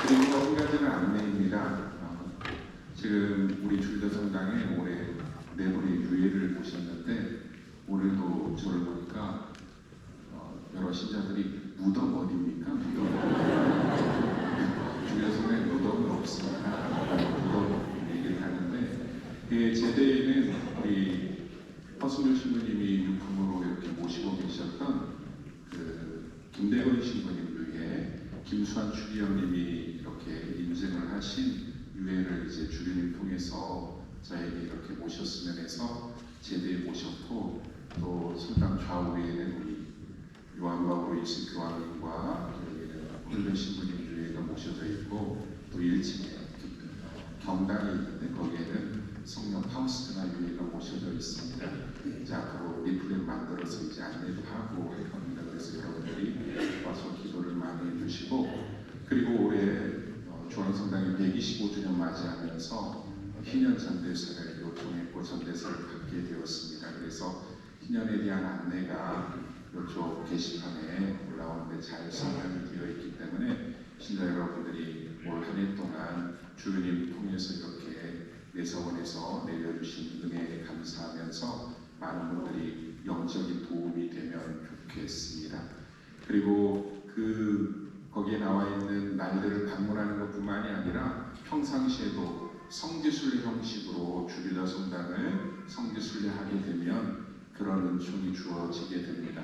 그리고 한 가지는 안내입니다. 지금 우리 주교자 성당에 올해 네 분의 유해를 모셨는데 오늘도 저를 보니까 여러 신자들이 무덤 어디입니까? 무덤 주교자 성당에 무덤은 없습니다. 무덤 얘기를 하는데 제대에는 우리 허승조 신부님이 유품으로 이렇게 모시고 계셨던 그 모셨으면 해서 제대에 모셨고, 또 성당 좌우에는 우리 요한과 브로이스 교황님과 홀른 신부님 교회가 모셔져 있고, 또 1층에 경당이 있는데 거기에는 성령 파우스티나 교회가 모셔져 있습니다. 이제 앞으로 리플렛 만들어서 이제 안내도 하고 할 겁니다. 그래서 여러분들이 와서 기도를 많이 해주시고, 그리고 올해 중앙성당이 125주년 맞이하면서 희년 전대사를 요청했고 전대사를 받게 되었습니다. 그래서 희년에 대한 안내가 이쪽 게시판에 올라오는데 잘 설명이 되어 있기 때문에 신자 여러분들이 올 한 해 동안 주교님 통해서 이렇게 내서원에서 내려주신 은혜에 감사하면서 많은 분들이 영적인 도움이 되면 좋겠습니다. 그리고 거기에 나와 있는 날들을 방문하는 것뿐만이 아니라 평상시에도 성지순례 형식으로 주일날 성당을 성지순례하게 되면 그런 은총이 주어지게 됩니다.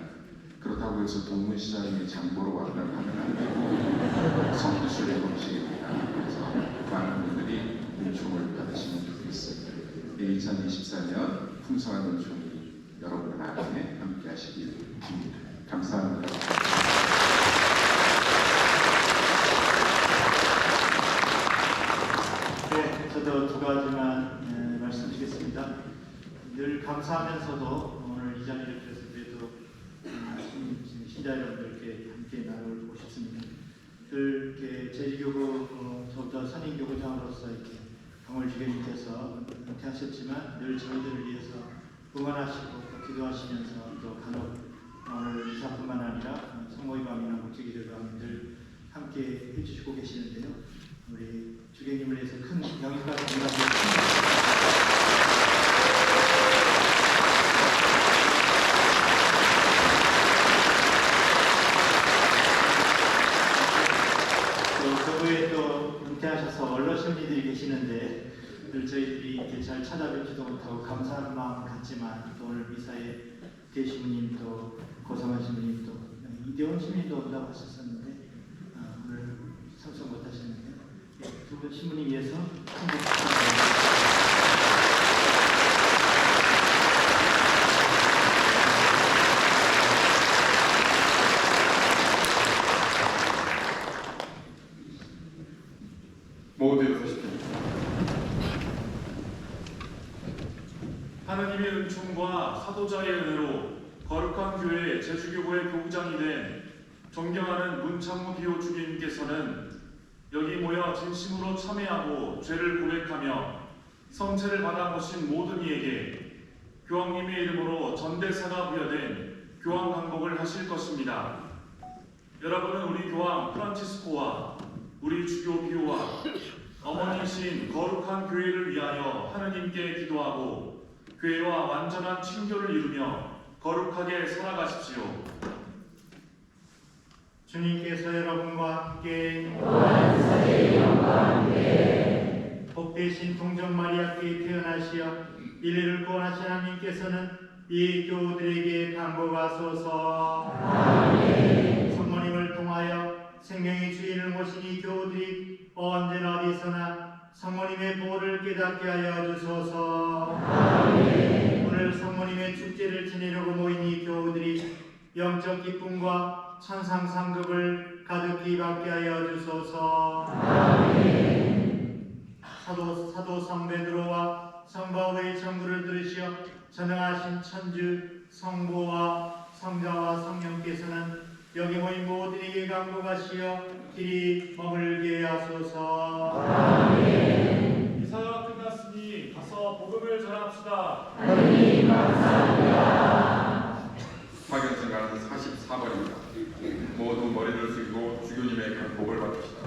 그렇다고 해서 동문시장에 장보러 왔다고 하면 안 되고 성지순례 형식입니다. 그래서 많은 분들이 은총을 받으시면 좋겠습니다. 2024년 풍성한 은총이 여러분 안에 함께 하시길 바랍니다. 감사합니다. 네, 저도 두 가지만 말씀드리겠습니다. 늘 감사하면서도 오늘 이 자리를 빌어서 그래도 신자 여러분들께 함께 나누고 싶습니다. 늘 이렇게 제주교구 저부터 선임교구장으로서 이렇게 강월 주교님께서 은퇴하셨지만 늘 저희들을 위해서 응원하시고 또 기도하시면서 또 간혹 오늘 이사뿐만 아니라 성모의 밤이나 목회기도 밤 늘 함께 해주시고 계시는데요. 우리 주교님을 위해서 큰 영광과 감사드립니다. 그 외에 또 은퇴하셔서 언러신분들이 계시는데 늘 저희들이 이렇게 잘 찾아뵙지도 못하고 감사하는 마음을 갖지만 또 오늘 미사에 대신님 또 고성환 신부님 또 이대원 신부님도 온다고 하셨었는데 오늘 참석 못하셨는데 두 분 신부님 위해서 참석 부탁드립니다. 모두 일어서십시오. 하느님의 은총과 사도자의 은혜로 거룩한 교회 제주교구의 교구장이 된 존경하는 문창무 비호 주교님께서는 여기 모여 진심으로 참회하고 죄를 고백하며 성체를 받아 모신 모든 이에게 교황님의 이름으로 전대사가 부여된 교황 강복을 하실 것입니다. 여러분은 우리 교황 프란치스코와 우리 주교 비오와 어머니이신 거룩한 교회를 위하여 하느님께 기도하고 교회와 완전한 친교를 이루며 거룩하게 살아가십시오. 주님께서 여러분과 함께 복되신 동정 마리아께 태어나시어 인류를 구원하신 하나님께서는 이 교우들에게 강복하소서. 성모님을 통하여 생명의 주인을 모신 이 교우들이 언제나 어디서나 성모님의 보호를 깨닫게 하여 주소서. 오늘 성모님의 축제를 지내려고 모인 이 교우들이 영적 기쁨과 천상 상급을 가득히 받게 하여 주소서. 사도 성 베드로와 성 바울의 전부를 들으시어 전능하신 천주 성부와 성자와 성령께서는 여기 모인 모두에게 강복하시어 길이 머물게 하소서. 이사가 끝났으니 가서 복음을 전합시다. 파견생활은 44번입니다. 모두 머리를 숙이고 주교님의 강복을 받읍시다.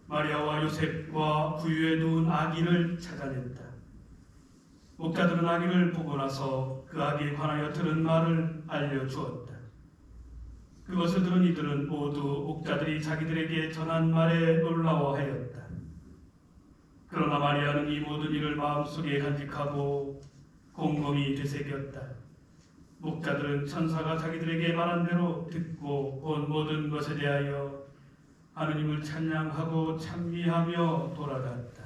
마리아와 요셉과 부유에 누운 아기를 찾아냈다. 목자들은 아기를 보고 나서 그 아기에 관하여 들은 말을 알려주었다. 그것을 들은 이들은 모두 목자들이 자기들에게 전한 말에 놀라워하였다. 그러나 마리아는 이 모든 일을 마음속에 간직하고 곰곰이 되새겼다. 목자들은 천사가 자기들에게 말한 대로 듣고 본 모든 것에 대하여 하느님을 찬양하고 찬미하며 돌아갔다.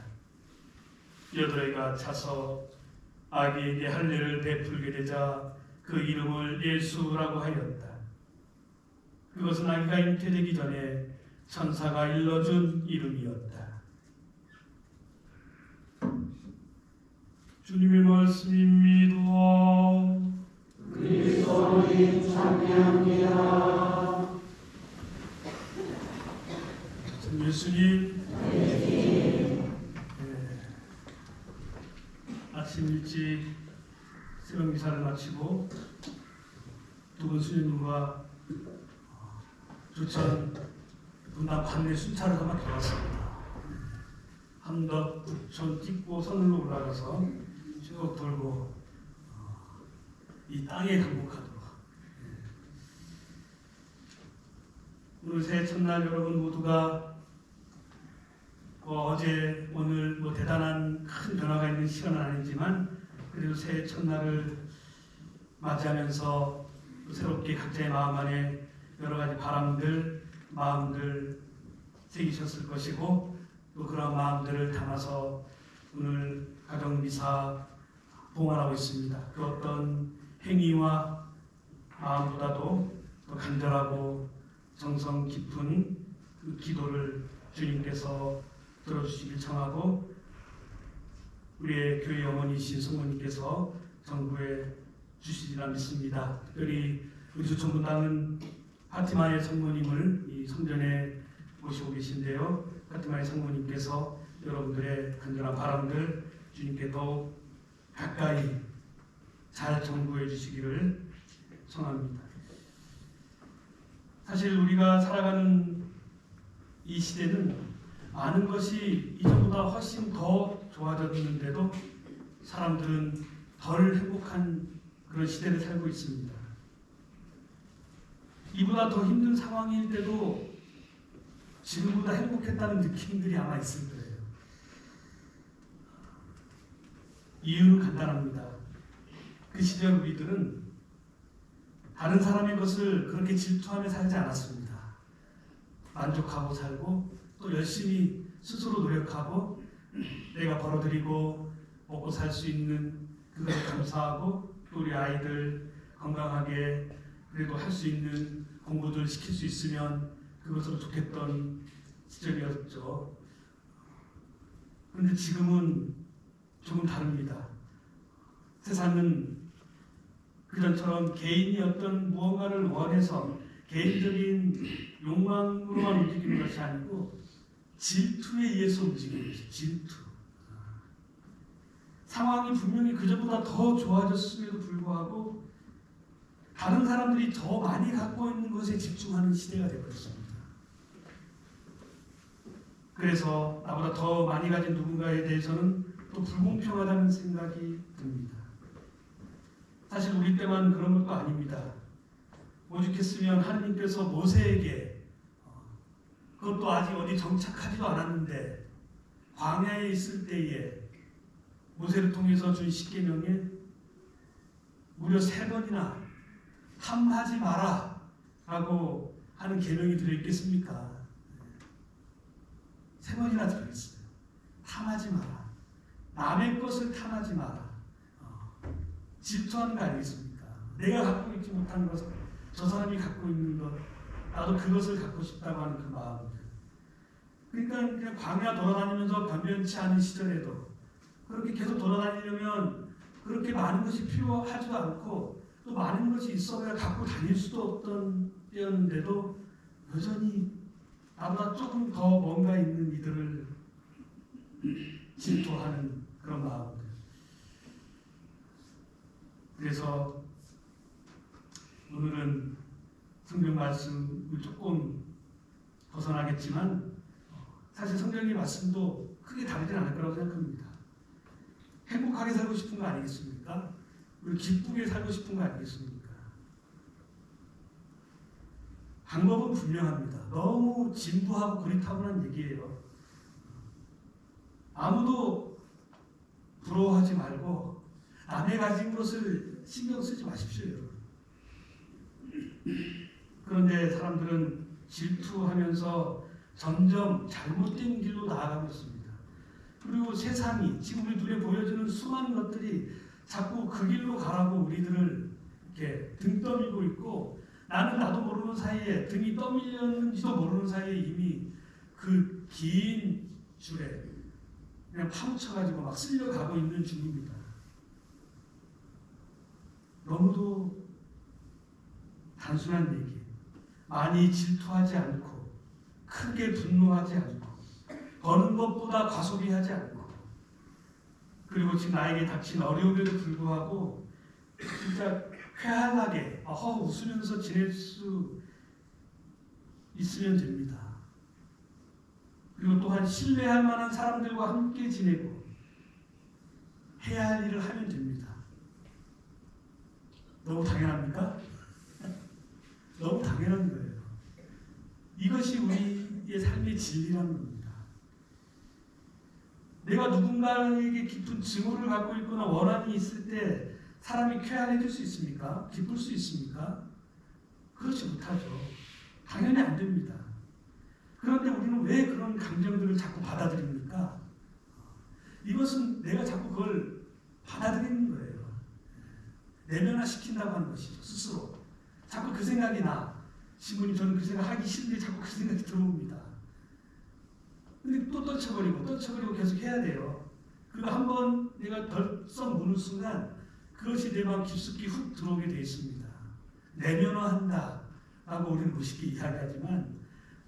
여드레가 차서 아기에게 할례를 베풀게 되자 그 이름을 예수라고 하였다. 그것은 아기가 잉태되기 전에 천사가 일러준 이름이었다. 주님의 말씀입니다. 그리스도님 찬미합니다. 참 예수님, 아침 일찍 새벽 미사를 마치고 두 분 수녀님과 조천 분당 관내 순찰을 한번 돌았습니다. 함덕, 북촌 찍고 선으로 올라가서 쭉 돌고 이 땅에 강복하도록. 오늘 새해 첫날 여러분 모두가 어제 오늘 대단한 큰 변화가 있는 시간은 아니지만 그래도 새해 첫날을 맞이하면서 새롭게 각자의 마음 안에 여러 가지 바람들, 마음들 새기셨을 것이고 또 그런 마음들을 담아서 오늘 가정미사 봉헌하고 있습니다. 그 어떤 행위와 마음보다도 더 간절하고 정성 깊은 그 기도를 주님께서 들어주시길 청하고 우리의 교회 어머니이신 성모님께서 정부에 주시리라 믿습니다. 특별히 우리 조천분당은 파티마의 성모님을 이 성전에 모시고 계신데요. 파티마의 성모님께서 여러분들의 간절한 바람들 주님께 더욱 가까이 잘 전구해 주시기를 청합니다. 사실 우리가 살아가는 이 시대는 많은 것이 이전보다 훨씬 더 좋아졌는데도 사람들은 덜 행복한 그런 시대를 살고 있습니다. 이보다 더 힘든 상황일 때도 지금보다 행복했다는 느낌들이 아마 있을 거예요. 이유는 간단합니다. 그 시절 우리들은 다른 사람의 것을 그렇게 질투하며 살지 않았습니다. 만족하고 살고 또 열심히 스스로 노력하고 내가 벌어들이고 먹고 살 수 있는 그것에 감사하고 또 우리 아이들 건강하게 그래도 할 수 있는 공부들 시킬 수 있으면 그것으로 좋겠던 시절이었죠. 그런데 지금은 조금 다릅니다. 세상은 그전처럼 개인이 어떤 무언가를 원해서 개인적인 욕망으로만 움직이는 것이 아니고 질투에 의해서 움직이는 것이죠. 질투. 상황이 분명히 그전보다 더 좋아졌음에도 불구하고 다른 사람들이 더 많이 갖고 있는 것에 집중하는 시대가 되어버렸습니다. 그래서 나보다 더 많이 가진 누군가에 대해서는 또 불공평하다는 생각이 듭니다. 사실 우리 때만 그런 것도 아닙니다. 오죽했으면 하느님께서 모세에게 그것도 아직 어디 정착하지도 않았는데 광야에 있을 때에 모세를 통해서 준 십계명에 무려 3번이나 탐하지 마라 라고 하는 계명이 들어있겠습니까? 3번이나 들어있어요. 탐하지 마라. 남의 것을 탐하지 마라. 질투하는 거 아니겠습니까? 내가 갖고 있지 못한 것을 저 사람이 갖고 있는 것, 나도 그것을 갖고 싶다고 하는 그 마음들. 그러니까 그냥 광야 돌아다니면서 변변치 않은 시절에도 그렇게 계속 돌아다니려면 그렇게 많은 것이 필요하지도 않고 또 많은 것이 있어야 갖고 다닐 수도 없던 때였는데도 여전히 나보다 조금 더 뭔가 있는 이들을 질투하는 그런 마음들. 그래서 오늘은 성경 말씀을 조금 벗어나겠지만 사실 성경의 말씀도 크게 다르진 않을 거라고 생각합니다. 행복하게 살고 싶은 거 아니겠습니까? 우리 기쁘게 살고 싶은 거 아니겠습니까? 방법은 분명합니다. 너무 진부하고 고리타분한 얘기예요. 아무도 부러워하지 말고 남의 가진 것을 신경 쓰지 마십시오, 여러분. 그런데 사람들은 질투하면서 점점 잘못된 길로 나아가고 있습니다. 그리고 세상이 지금 우리 눈에 보여지는 수많은 것들이 자꾸 그 길로 가라고 우리들을 이렇게 등 떠밀고 있고, 나도 모르는 사이에 등이 떠밀렸는지도 모르는 사이에 이미 그 긴 줄에 그냥 파묻혀가지고 막 쓸려가고 있는 중입니다. 너무도 단순한 얘기. 많이 질투하지 않고, 크게 분노하지 않고, 버는 것보다 과소비하지 않고, 그리고 지금 나에게 닥친 어려움에도 불구하고 진짜 쾌활하게 웃으면서 지낼 수 있으면 됩니다. 그리고 또한 신뢰할 만한 사람들과 함께 지내고 해야 할 일을 하면 됩니다. 너무 당연합니까? 너무 당연한 거예요. 이것이 우리의 삶의 진리라는 겁니다. 내가 누군가에게 깊은 증오를 갖고 있거나 원한이 있을 때 사람이 쾌활해질 수 있습니까? 기쁠 수 있습니까? 그렇지 못하죠. 당연히 안 됩니다. 그런데 우리는 왜 그런 감정들을 자꾸 받아들입니까? 이것은 내가 자꾸 그걸 받아들이는 거예요. 내면화시킨다고 하는 것이죠. 스스로. 자꾸 그 생각이 나. 신부님, 저는 그 생각 하기 싫은데 자꾸 그 생각이 들어옵니다. 근데 또 떨쳐버리고 계속 해야 돼요. 그거 한번 내가 덜썩 무는 순간 그것이 내 마음 깊숙이 훅 들어오게 되어 있습니다. 내면화한다 라고 우리는 멋있게 이야기하지만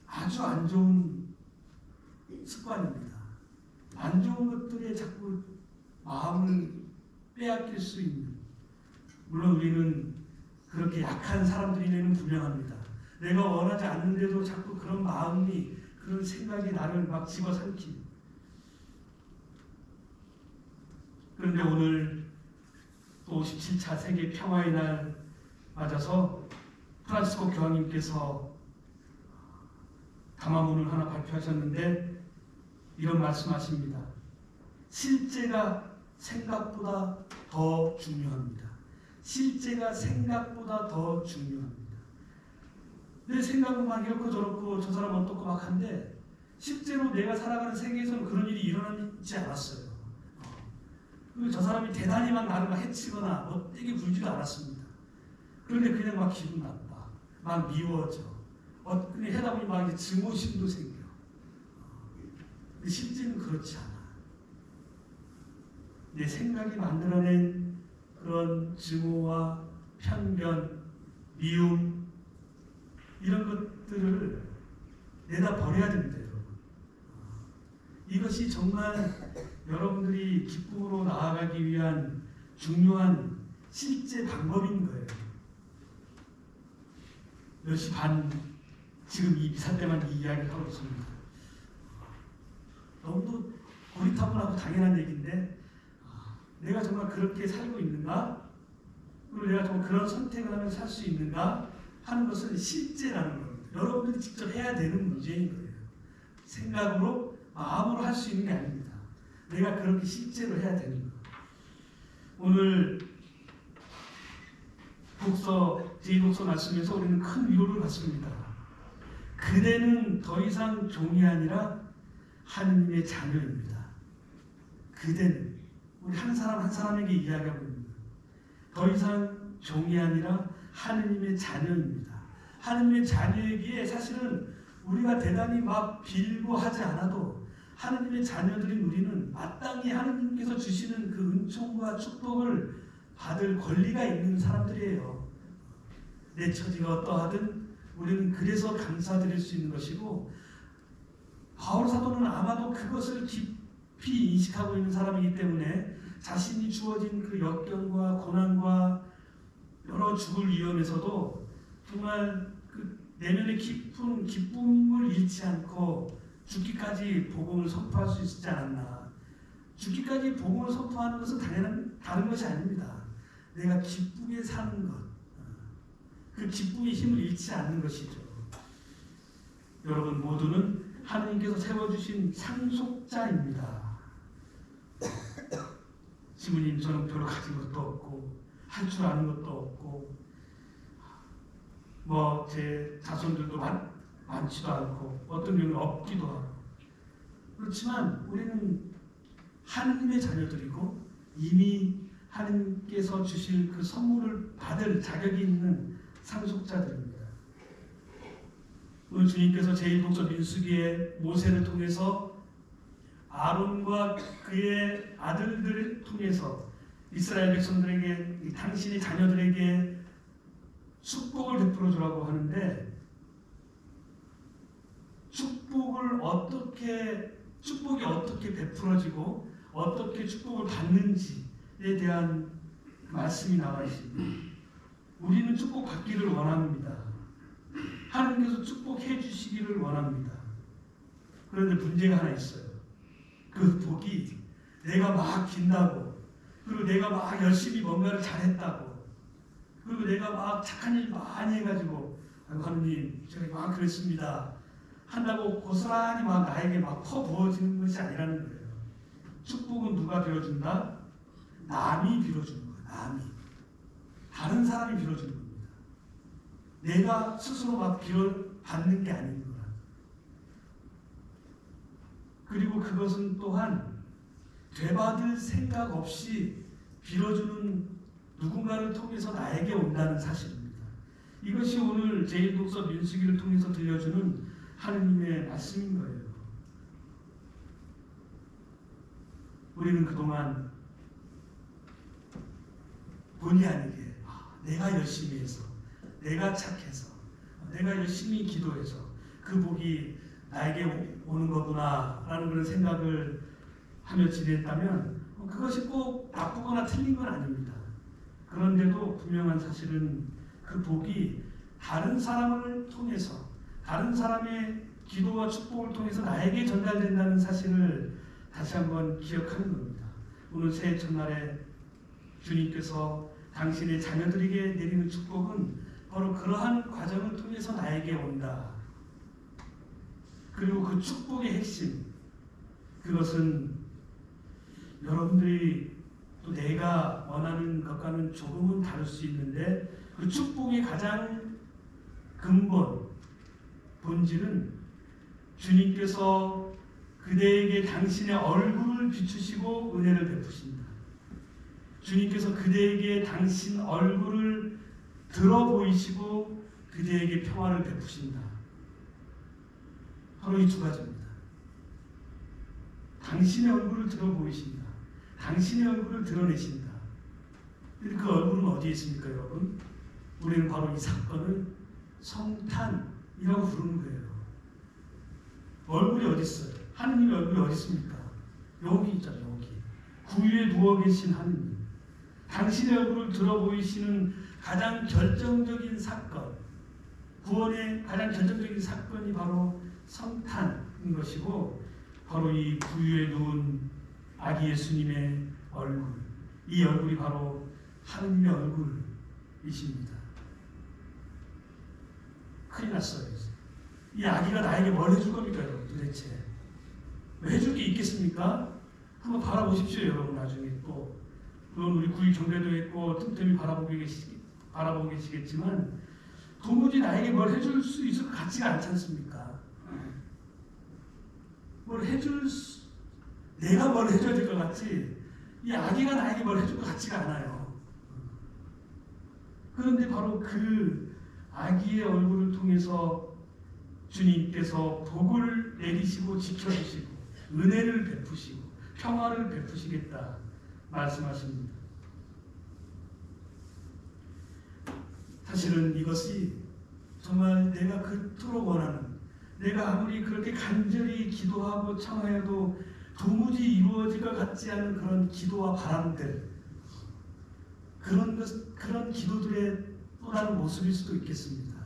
아주 안 좋은 습관입니다. 안 좋은 것들에 자꾸 마음을 빼앗길 수 있는, 물론 우리는 그렇게 약한 사람들이라는 분명합니다. 내가 원하지 않는데도 자꾸 그런 마음이, 그런 생각이 나를 막 집어삼키는. 그런데 오늘 또 57차 세계 평화의 날 맞아서 프란시스코 교황님께서 담화문을 하나 발표하셨는데 이런 말씀하십니다. 실제가 생각보다 더 중요합니다. 실제가 생각보다 더 중요합니다. 내 생각은 막 이렇고 저렇고 저 사람 어떻고 막 한데 실제로 내가 살아가는 세계에서는 그런 일이 일어나지 않았어요. 그리고 저 사람이 대단히 막 나를 막 해치거나 못되게 굴지도 않았습니다. 그런데 그냥 막 기분 나빠. 막 미워져. 그냥 하다 보니 막 이제 증오심도 생겨. 근데 실제는 그렇지 않아. 내 생각이 만들어낸 그런 증오와 편견, 미움, 이런 것들을 내다 버려야 됩니다, 여러분. 이것이 정말 여러분들이 기쁨으로 나아가기 위한 중요한 실제 방법인 거예요. 몇 시 반, 지금 이 미사 때만 이 이야기를 하고 있습니다. 너무도 고리타분하고 당연한 얘기인데 내가 정말 그렇게 살고 있는가? 그리고 내가 정말 그런 선택을 하면서 살 수 있는가? 하는 것은 실제라는 겁니다. 여러분들이 직접 해야 되는 문제인 거예요. 생각으로, 마음으로 할 수 있는 게 아닙니다. 내가 그렇게 실제로 해야 되는 거예요. 오늘 제2독서 말씀에서 우리는 큰 위로를 받습니다. 그대는 더 이상 종이 아니라 하느님의 자녀입니다. 그대는, 우리 한 사람 한 사람에게 이야기하고 있는 거예요. 더 이상 종이 아니라 하느님의 자녀입니다. 하느님의 자녀이기에 사실은 우리가 대단히 막 빌고 하지 않아도 하느님의 자녀들인 우리는 마땅히 하느님께서 주시는 그 은총과 축복을 받을 권리가 있는 사람들이에요. 내 처지가 어떠하든 우리는 그래서 감사드릴 수 있는 것이고, 바울 사도는 아마도 그것을 깊이 인식하고 있는 사람이기 때문에 자신이 주어진 그 역경과 고난과 여러 죽을 위험에서도 정말 그 내면의 깊은 기쁨을 잃지 않고 죽기까지 복음을 선포할 수 있지 않았나. 죽기까지 복음을 선포하는 것은 당연한 다른 것이 아닙니다. 내가 기쁘게 사는 것, 그 기쁨의 힘을 잃지 않는 것이죠. 여러분 모두는 하느님께서 세워주신 상속자입니다. 지문님, 저는 별로 가진 것도 없고 할 줄 아는 것도 없고 뭐 제 자손들도 많지도 않고 어떤 경우는 없기도 하고, 그렇지만 우리는 하느님의 자녀들이고 이미 하느님께서 주실 그 선물을 받을 자격이 있는 상속자들입니다. 오늘 주님께서 제1독서 민수기의 모세를 통해서 아론과 그의 아들들을 통해서 이스라엘 백성들에게, 당신의 자녀들에게 축복을 베풀어 주라고 하는데, 축복이 어떻게 베풀어지고 어떻게 축복을 받는지에 대한 말씀이 나와 있습니다. 우리는 축복 받기를 원합니다. 하나님께서 축복해 주시기를 원합니다. 그런데 문제가 하나 있어요. 그 복이 내가 막 빈다고, 그리고 내가 막 열심히 뭔가를 잘했다고, 그리고 내가 막 착한 일 많이 해가지고 하느님 제가 막 그랬습니다 한다고 고스란히 막 나에게 막 퍼부어지는 것이 아니라는 거예요. 축복은 누가 빌어준다? 남이 빌어주는 거예요. 남이. 다른 사람이 빌어주는 겁니다. 내가 스스로 막 빌어받는 게 아닌 거라. 그리고 그것은 또한 되받을 생각 없이 빌어주는 누군가를 통해서 나에게 온다는 사실입니다. 이것이 오늘 제1독서 민수기를 통해서 들려주는 하느님의 말씀인 거예요. 우리는 그동안 본의 아니게 내가 열심히 해서, 내가 착해서, 내가 열심히 기도해서 그 복이 나에게 오는 거구나 라는 그런 생각을 하며 지냈다면 그것이 꼭 나쁘거나 틀린 건 아닙니다. 그런데도 분명한 사실은 그 복이 다른 사람을 통해서, 다른 사람의 기도와 축복을 통해서 나에게 전달된다는 사실을 다시 한번 기억하는 겁니다. 오늘 새해 첫날에 주님께서 당신의 자녀들에게 내리는 축복은 바로 그러한 과정을 통해서 나에게 온다. 그리고 그 축복의 핵심, 그것은 여러분들이 또 내가 원하는 것과는 조금은 다를 수 있는데, 그 축복의 가장 근본, 본질은 주님께서 그대에게 당신의 얼굴을 비추시고 은혜를 베푸신다. 주님께서 그대에게 당신 얼굴을 들어 보이시고 그대에게 평화를 베푸신다. 바로 이 두 가지입니다. 당신의 얼굴을 들어 보이신다. 당신의 얼굴을 드러내신다. 근데 그 얼굴은 어디에 있습니까, 여러분? 우리는 바로 이 사건을 성탄이라고 부르는 거예요. 얼굴이 어디 있어요? 하느님의 얼굴이 어디 있습니까? 여기 있잖아요. 여기. 구유에 누워 계신 하느님. 당신의 얼굴을 들어 보이시는 가장 결정적인 사건, 구원의 가장 결정적인 사건이 바로 성탄인 것이고, 바로 이 구유에 누운 아기 예수님의 얼굴, 이 얼굴이 바로 하느님의 얼굴이십니다. 큰일 났어요. 이 아기가 나에게 뭘 해줄 겁니까, 여러분? 도대체 해줄 게 있겠습니까? 한번 바라보십시오, 여러분. 나중에 또 물론 우리 구유 경배도 했고 틈틈이 바라보고 계시겠지만 도무지 나에게 뭘 해줄 수 있을 것 같지가 않지 않습니까? 내가 뭘 해줘야 될 것 같지, 이 아기가 나에게 뭘 해줄 것 같지가 않아요. 그런데 바로 그 아기의 얼굴을 통해서 주님께서 복을 내리시고 지켜주시고 은혜를 베푸시고 평화를 베푸시겠다 말씀하십니다. 사실은 이것이 정말 내가 그토록 원하는, 내가 아무리 그렇게 간절히 기도하고 청하여도 도무지 이루어질 것 같지 않은 그런 기도와 바람들, 그런 기도들의 또 다른 모습일 수도 있겠습니다.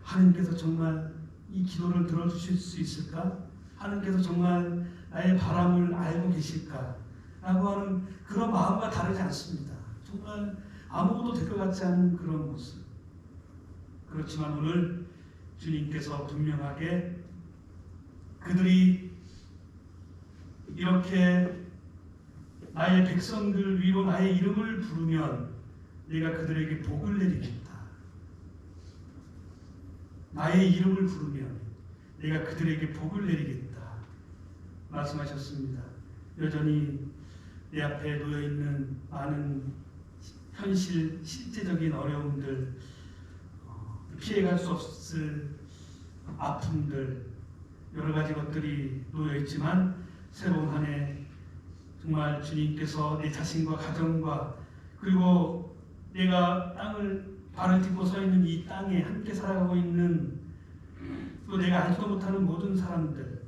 하나님께서 정말 이 기도를 들어주실 수 있을까? 하나님께서 정말 나의 바람을 알고 계실까라고 하는 그런 마음과 다르지 않습니다. 정말 아무것도 될 것 같지 않은 그런 모습. 그렇지만 오늘 주님께서 분명하게 그들이 이렇게 나의 백성들 위로 나의 이름을 부르면 내가 그들에게 복을 내리겠다. 나의 이름을 부르면 내가 그들에게 복을 내리겠다. 말씀하셨습니다. 여전히 내 앞에 놓여있는 많은 실제적인 어려움들, 피해갈 수 없을 아픔들, 여러 가지 것들이 놓여있지만 새로운 한 해 정말 주님께서 내 자신과 가정과 그리고 내가 땅을 발을 딛고 서 있는 이 땅에 함께 살아가고 있는 또 내가 알지도 못하는 모든 사람들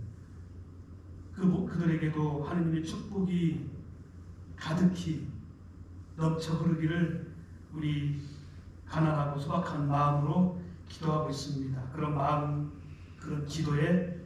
그들에게도 하느님의 축복이 가득히 넘쳐 흐르기를 우리 가난하고 소박한 마음으로 기도하고 있습니다. 그런 마음, 그런 기도에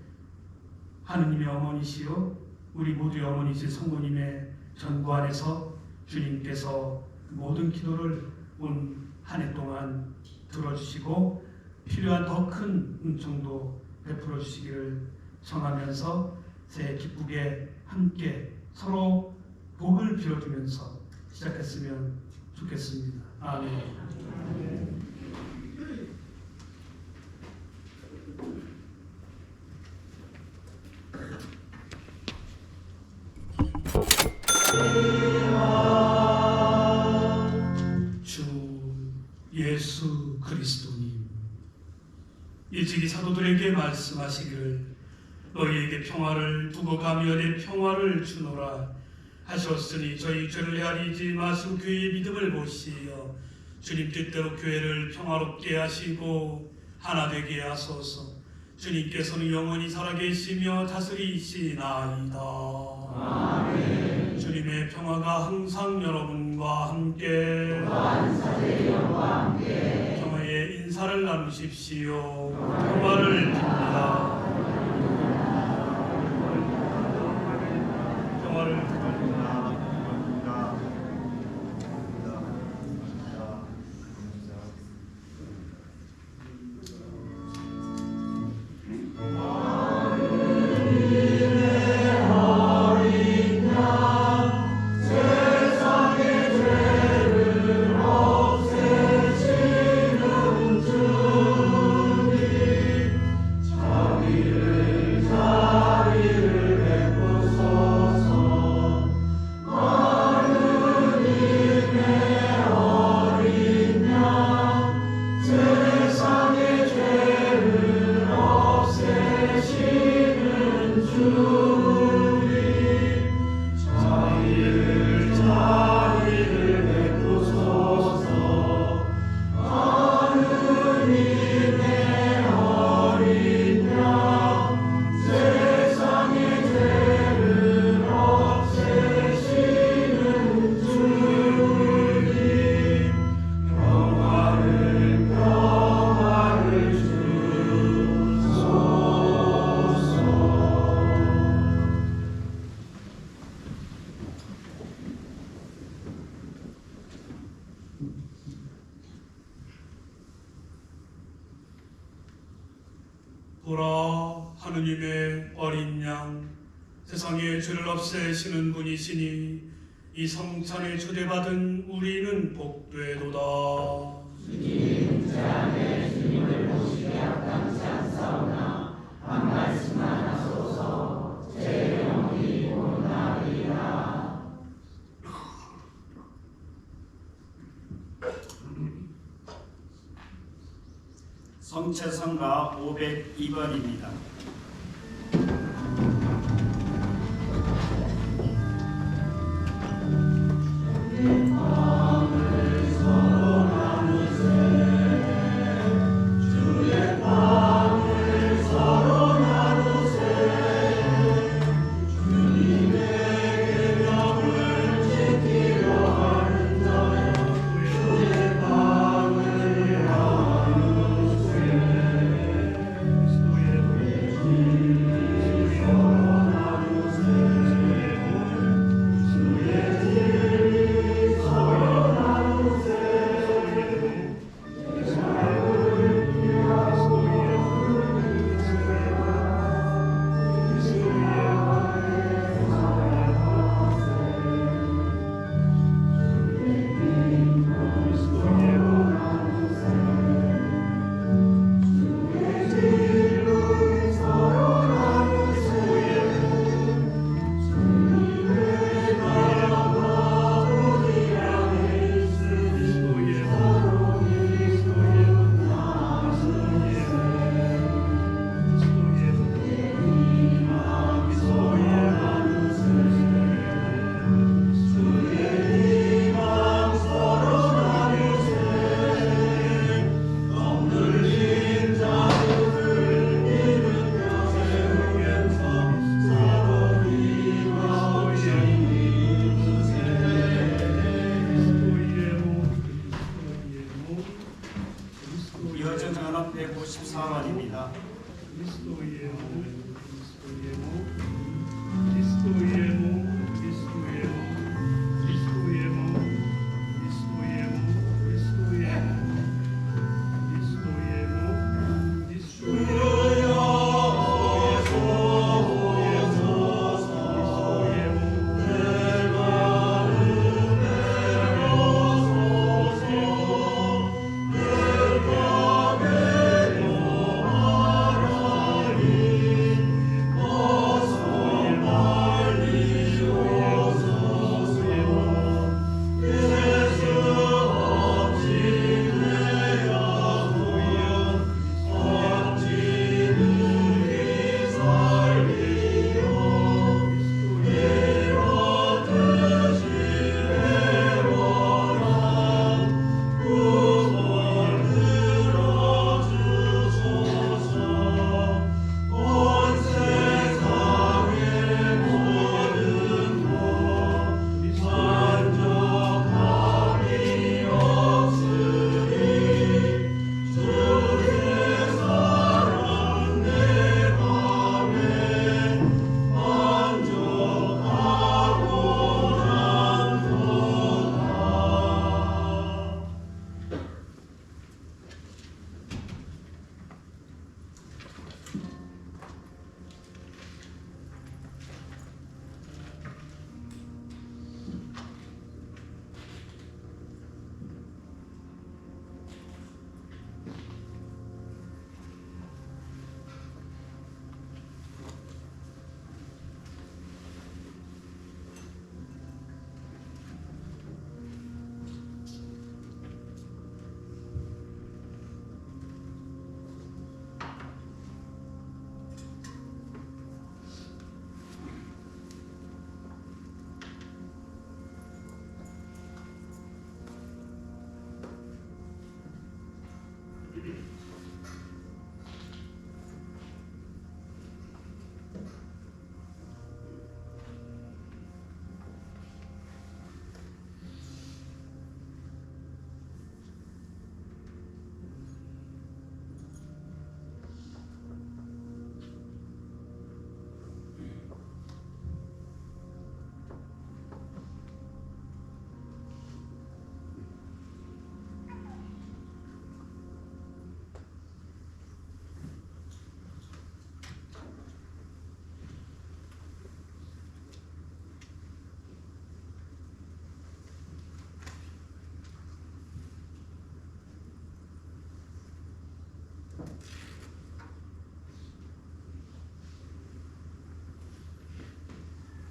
하느님의 어머니시요 우리 모두의 어머니신 성모님의 전구 안에서 주님께서 모든 기도를 온 한 해 동안 들어주시고 필요한 더 큰 은총도 베풀어 주시기를 청하면서 새해 기쁘게 함께 서로 복을 빌어주면서 시작했으면 좋겠습니다. 아멘. 주 예수 그리스도님, 일찍이 사도들에게 말씀하시기를 너희에게 평화를 두고 가며 내 평화를 주노라 하셨으니 저희 죄를 헤아리지 마시고 교회의 믿음을 보시어 주님 뜻대로 교회를 평화롭게 하시고 하나 되게 하소서. 주님께서는 영원히 살아계시며 다스리시나이다. 아멘. 주님의 평화가 항상 여러분과 함께 평화의 인사를 나누십시오. 평화를 빕니다. 평화를 빕니다. 보라, 하느님의 어린 양, 세상의 죄를 없애시는 분이시니 이 성찬에 초대받은 우리는 복되도다. 주님, 제 안에 주님을 모시게 감사하사오나 한 말씀만 하소서. 제 영혼이 원하리라. 성체성가 502번입니다.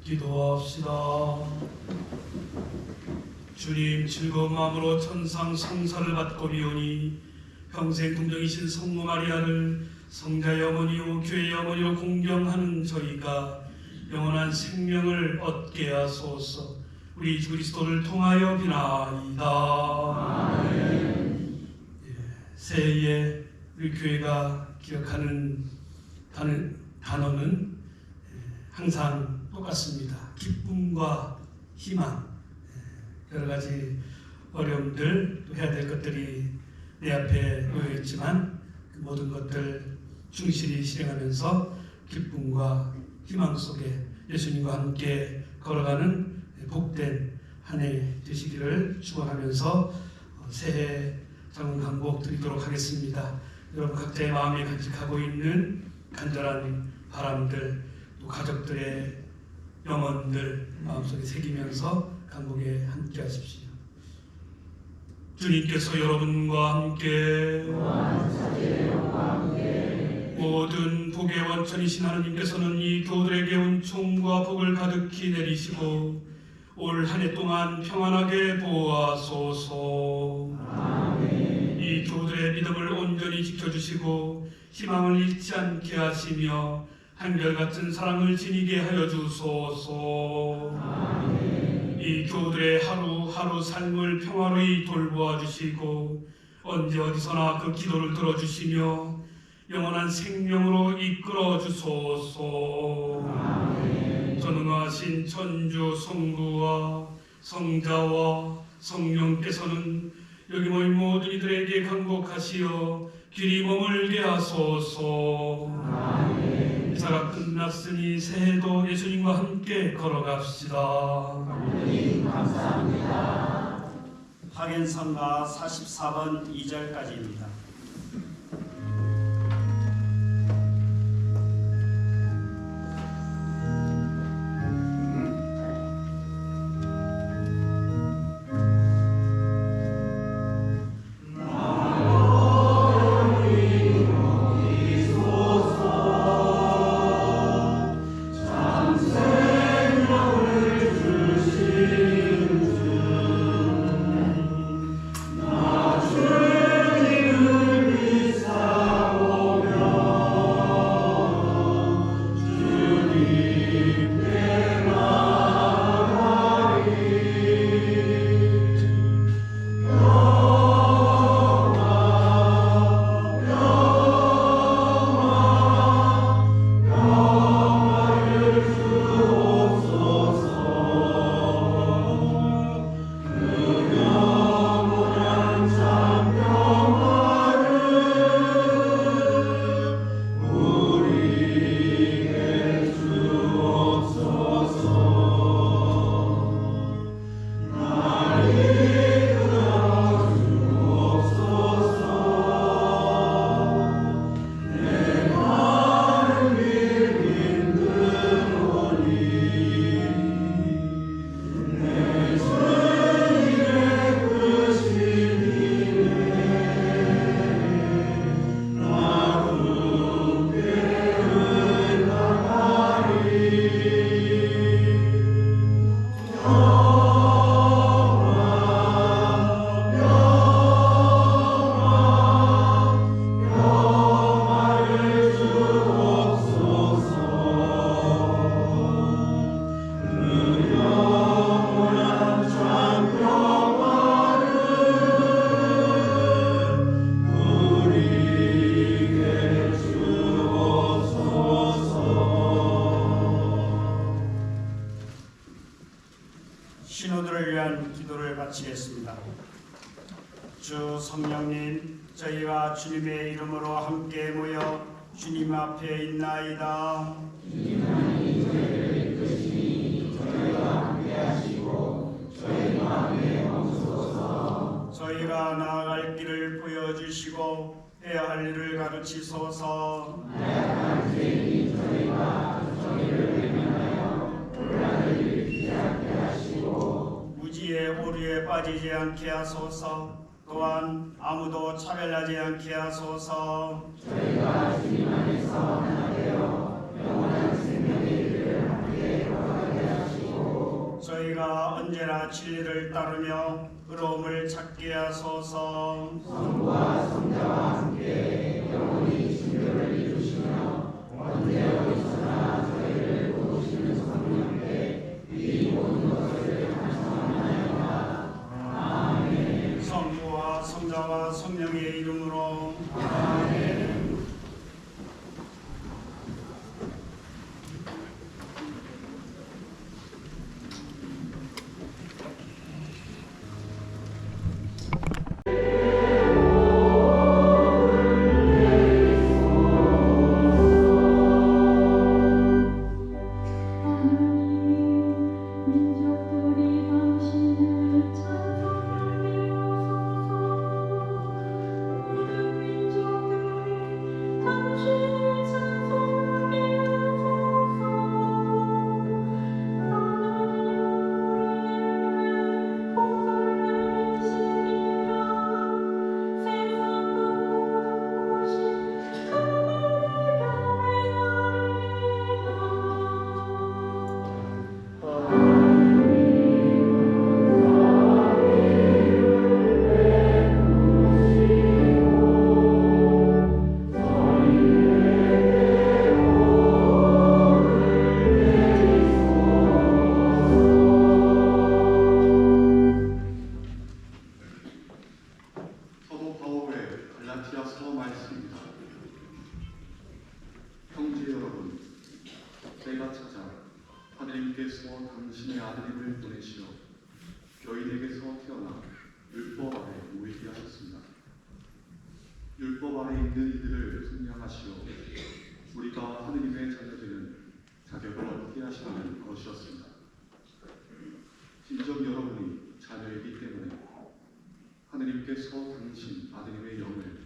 기도합시다. 주님, 즐거운 마음으로 천상 성사를 받고 비오니 평생 동정이신 성모 마리아를 성자의 어머니요 교회의 어머니로 공경하는 저희가 영원한 생명을 얻게 하소서. 우리 주 그리스도를 통하여 비나이다. 아멘. 새해에 우리 교회가 기억하는 단어는 항상 똑같습니다. 기쁨과 희망. 여러 가지 어려움들, 또 해야 될 것들이 내 앞에 놓여 있지만 그 모든 것들 충실히 실행하면서 기쁨과 희망 속에 예수님과 함께 걸어가는 복된 한 해 되시기를 축원하면서 새해 장훈 강복 드리도록 하겠습니다. 여러분 각자의 마음에 간직하고 있는 간절한 바람들, 또 가족들의 영혼들 마음속에 새기면서 강복에 함께 하십시오. 주님께서 여러분과 함께 모든 복의 원천이신 하나님께서는 이 교우들에게 은총과 복을 가득히 내리시고 올 한 해 동안 평안하게 보호하소서. 아멘. 이 교우들의 믿음을 온전히 지켜주시고 희망을 잃지 않게 하시며 한결같은 사랑을 지니게 하여 주소서. 아멘. 이 교우들의 하루하루 삶을 평화로이 돌보아 주시고 언제 어디서나 그 기도를 들어주시며 영원한 생명으로 이끌어 주소서. 아멘. 전능하신 천주 성부와 성자와 성령께서는 여기 모인 모든 이들에게 강복하시어 길이 머물게 하소서. 아멘. 이사가 끝났으니 새해도 예수님과 함께 걸어갑시다. 하나님 감사합니다. 학연성가 44번 2절까지입니다. 신호들을 위한 기도를 바치겠습니다. 주 성령님, 저희가 주님의 이름으로 함께 모여 주님 앞에 있나이다. 주님 하나님 저희를 이끄시니 저희와 함께 하시고 저희 마음에 멈추소서. 저희가 나아갈 길을 보여주시고 해야 할 일을 가르치소서. 나약한 죄인인 저희가 저희를 외면하여 혼란을 일으키지 않게 하시고 무지의 오류에 빠지지 않게 하소서. 또한 아무도 차별하지 않게 하소서. 저희가 주님 안에서 하나 되어 영원한 생명의 길을 함께 걸어가게 하소서. 저희가 언제나 진리를 따르며 의로움을 찾게 하소서. 성부와 성자와 함께 영원히 진료를 이루시며 언제 어디서나 저희를 도우시는 성령께 이 모든 것을 찬송하나이다. 아멘. 성부와 성자와 성령의 이름으로 아멘. 민족들이 당신을 찬송하게 하소서. 모든 민족들이 당신을 찬송하게 하소서. 하나님 우리에게 복을 내리시리라. 세상 만국 곳이 하나님의 교회가 사도 바울의 갈라티아서 말씀입니다. 형제 여러분, 때가 찾아 하나님께서 당신의 아들임을 보내시어 여인에게서 태어나 율법 아래 모이게 하셨습니다. 율법 아래 있는 이들을 속량하시어 우리가 하느님의 자녀되는 자격을 얻게 하시는 것이었습니다. 진정 여러분이 자녀이기 때문에 하느님께서 당신 아드님의 영을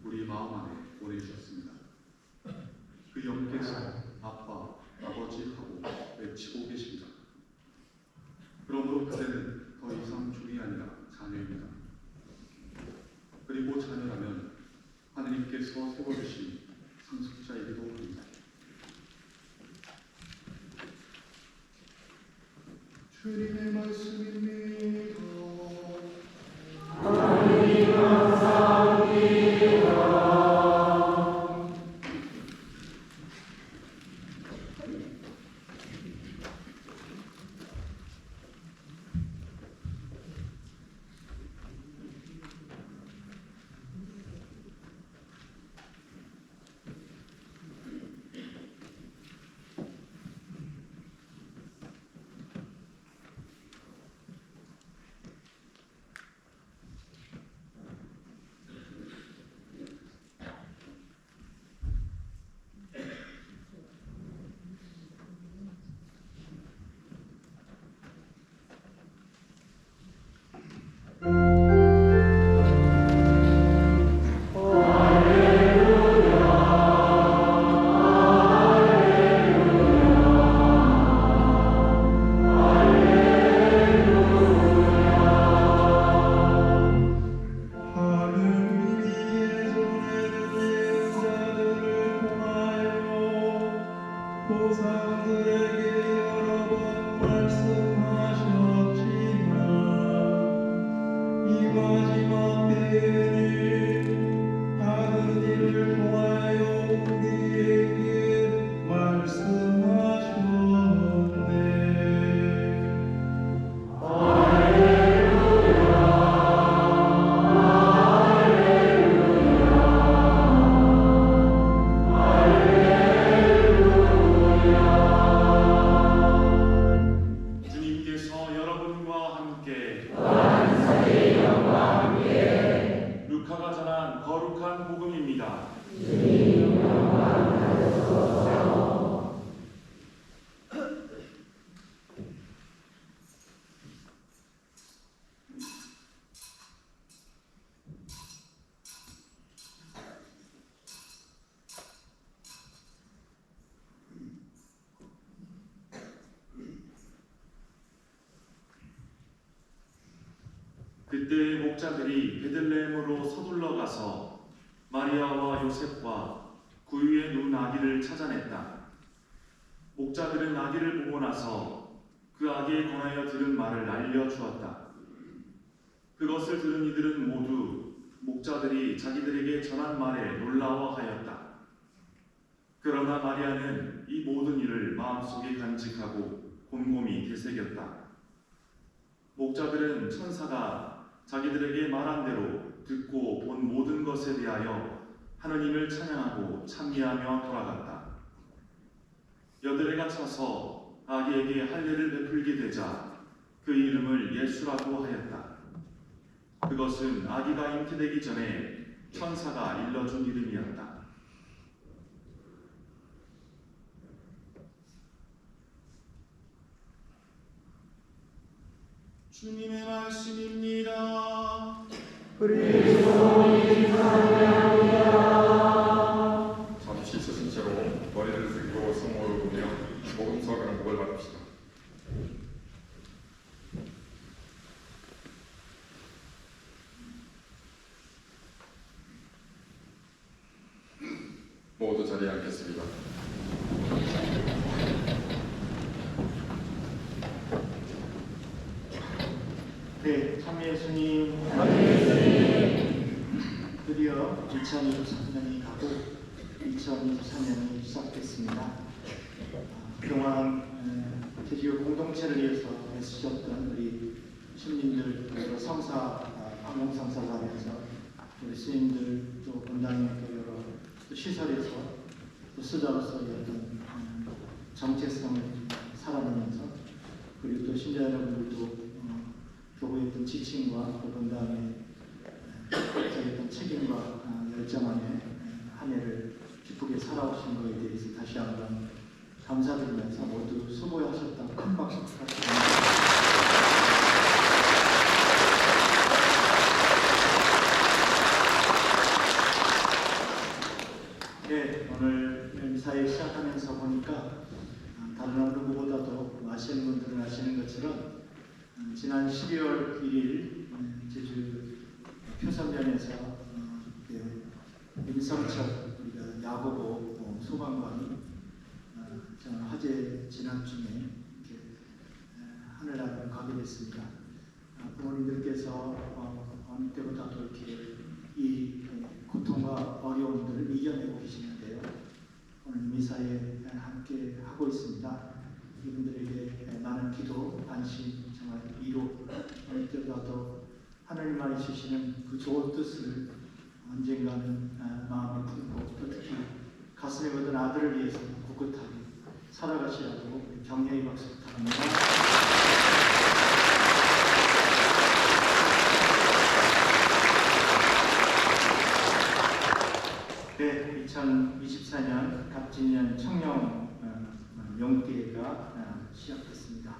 우리 마음 안에 보내주셨습니다. 그 영께서 아빠, 아버지 하고 외치고 계십니다. 그러므로 그대는 더 이상 종이 아니라 자녀입니다. 그리고 자녀라면 하느님께서 세워주신 상속자이기도 합니다. 주님의 말씀입니다. 그때 목자들이 베들레헴으로 서둘러 가서 마리아와 요셉과 구유에 누운 아기를 찾아냈다. 목자들은 아기를 보고 나서 그 악에 관하여 들은 말을 알려주었다. 그것을 들은 이들은 모두 목자들이 자기들에게 전한 말에 놀라워하였다. 그러나 마리아는 이 모든 일을 마음속에 간직하고 곰곰이 되새겼다. 목자들은 천사가 자기들에게 말한 대로 듣고 본 모든 것에 대하여 하느님을 찬양하고 찬미하며 돌아갔다. 여드레가 차서 아기에게 할례를 베풀게 되자 그 이름을 예수라고 하였다. 그것은 아기가 잉태되기 전에 천사가 일러준 이름이었다. 주님의 말씀입니다. 잠시 서신 채로 머리를 숙이고 성모를 보며 복음 수학하는 복을 받읍시다. 모두 자리에 앉겠습니다. 네, 참여 예수님. 드디어 2023년이 가고 2024년이 시작됐습니다. 그동안 제주 공동체를 위해서 애쓰셨던 우리 시민들, 그리고 성사, 방공성사를 하면서 우리 스님들, 또 본당의 또 여러 또 시설에서 또 수자로서의 어떤 정체성을 살아내면서, 그리고 또 신자 여러분들도 교회의 어떤 지침과 또 본당의 어떤 책임과 열정 안에 한 해를 기쁘게 살아오신 것에 대해서 다시 한번 감사드리면서 모두 수고하셨다고 큰 박수 부탁드립니다. 네, 오늘 미사에 시작하면서 보니까 다른 어느 누구보다도 아시는 분들은 아시는 것처럼 지난 12월 1일 제주 표선변에서 임성철 우리가 야고보 소방관이 화재 진압 중에 하늘나라를 가게 됐습니다. 부모님들께서 어느 때보다도 이렇게 이 고통과 어려움들을 이겨내고 계시는데요. 오늘 미사에 함께 하고 있습니다. 이분들에게 많은 기도, 안심, 정말 위로, 어느 때보다도 하나님만이 주시는 그 좋은 뜻을 언젠가는 마음에 품고, 또 특히 가슴에 묻은 아들을 위해서 꿋꿋하게 살아가시라고 격려의 박수 부탁합니다. 네, 2024년 갑진년 청령 명기회가 시작됐습니다.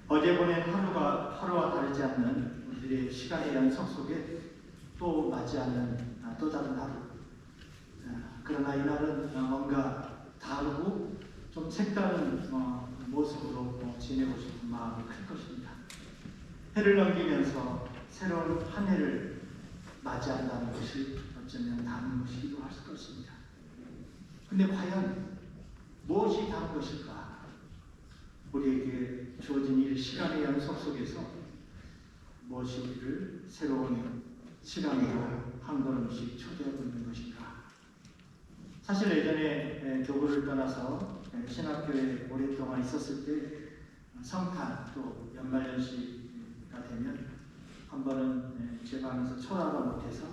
어제 보낸 하루와 다르지 않는 우리들의 시간의 연속 속에 또 맞지 않는 또 다른 하루. 그러나 이날은 뭔가 다르고 좀 색다른 모습으로 지내고 싶은 마음이 클 것입니다. 해를 넘기면서 새로운 한 해를 맞이한다는 것이 어쩌면 다른 것이기도 할 것입니다. 근데 과연 무엇이 다른 것일까? 우리에게 주어진 이 시간의 연속 속에서 무엇이 우리를 새로운 시간으로 한 걸음씩 초대하고 있는 것인가? 사실 예전에 교구를 떠나서 신학교에 오랫동안 있었을 때 성탄 또 연말연시가 되면 한 번은 제 방에서 초라가 못해서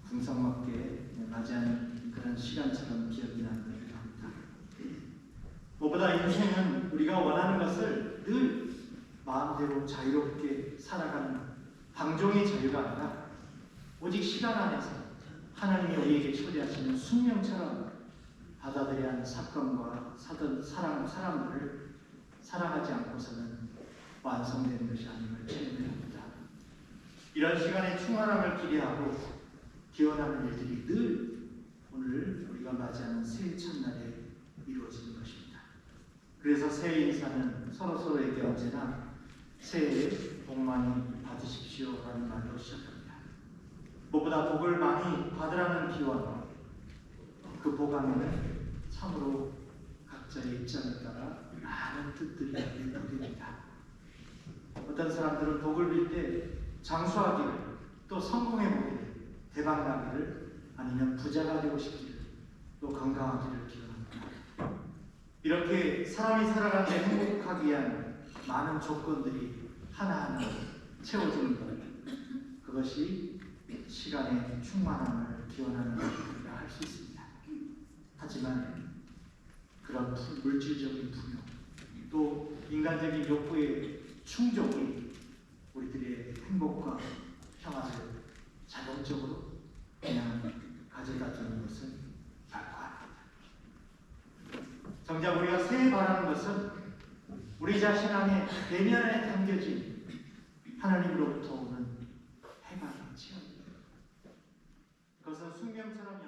궁상맞게 맞이하는 그런 시간처럼 기억이 나기도 합니다. 무엇보다 인생은 우리가 원하는 것을 늘 마음대로 자유롭게 살아가는 방종의 자유가 아니라 오직 시간 안에서 하나님이 우리에게 초대하시는 숙명처럼 받아들여야 하는 사건과 사람들을 사랑하지 않고서는 완성되는 것이 아님을 체험합니다. 이런 시간의 충만함을 기대하고 기원하는 일들이 늘 오늘 우리가 맞이하는 새해 첫날에 이루어지는 것입니다. 그래서 새해 인사는 서로서로에게 언제나 새해 복 많이 받으십시오라는 말로 시작합니다. 무엇보다 복을 많이 받으라는 기원, 그 복 안에는 참으로 각자의 입장에 따라 많은 뜻들이 내포됩니다. 어떤 사람들은 복을 빌 때 장수하기를, 또 성공해 보기를, 대박 나기를, 아니면 부자가 되고 싶기를, 또 건강하기를 기원합니다. 이렇게 사람이 살아가는 데 행복하기 위한 많은 조건들이 하나하나 채워지는 것, 그것이 시간의 충만함을 기원하는 것이라 할 수 있습니다. 하지만 그런 물질적인 풍요, 또 인간적인 욕구의 충족이 우리들의 행복과 평화를 자동적으로 그냥 가져다 주는 것은 결코 아닙니다. 정작 우리가 새해 바라는 것은 우리 자신 안에 내면에 담겨진 하나님으로부터 오는 해방의 체험입니다. 그것은 숙명처럼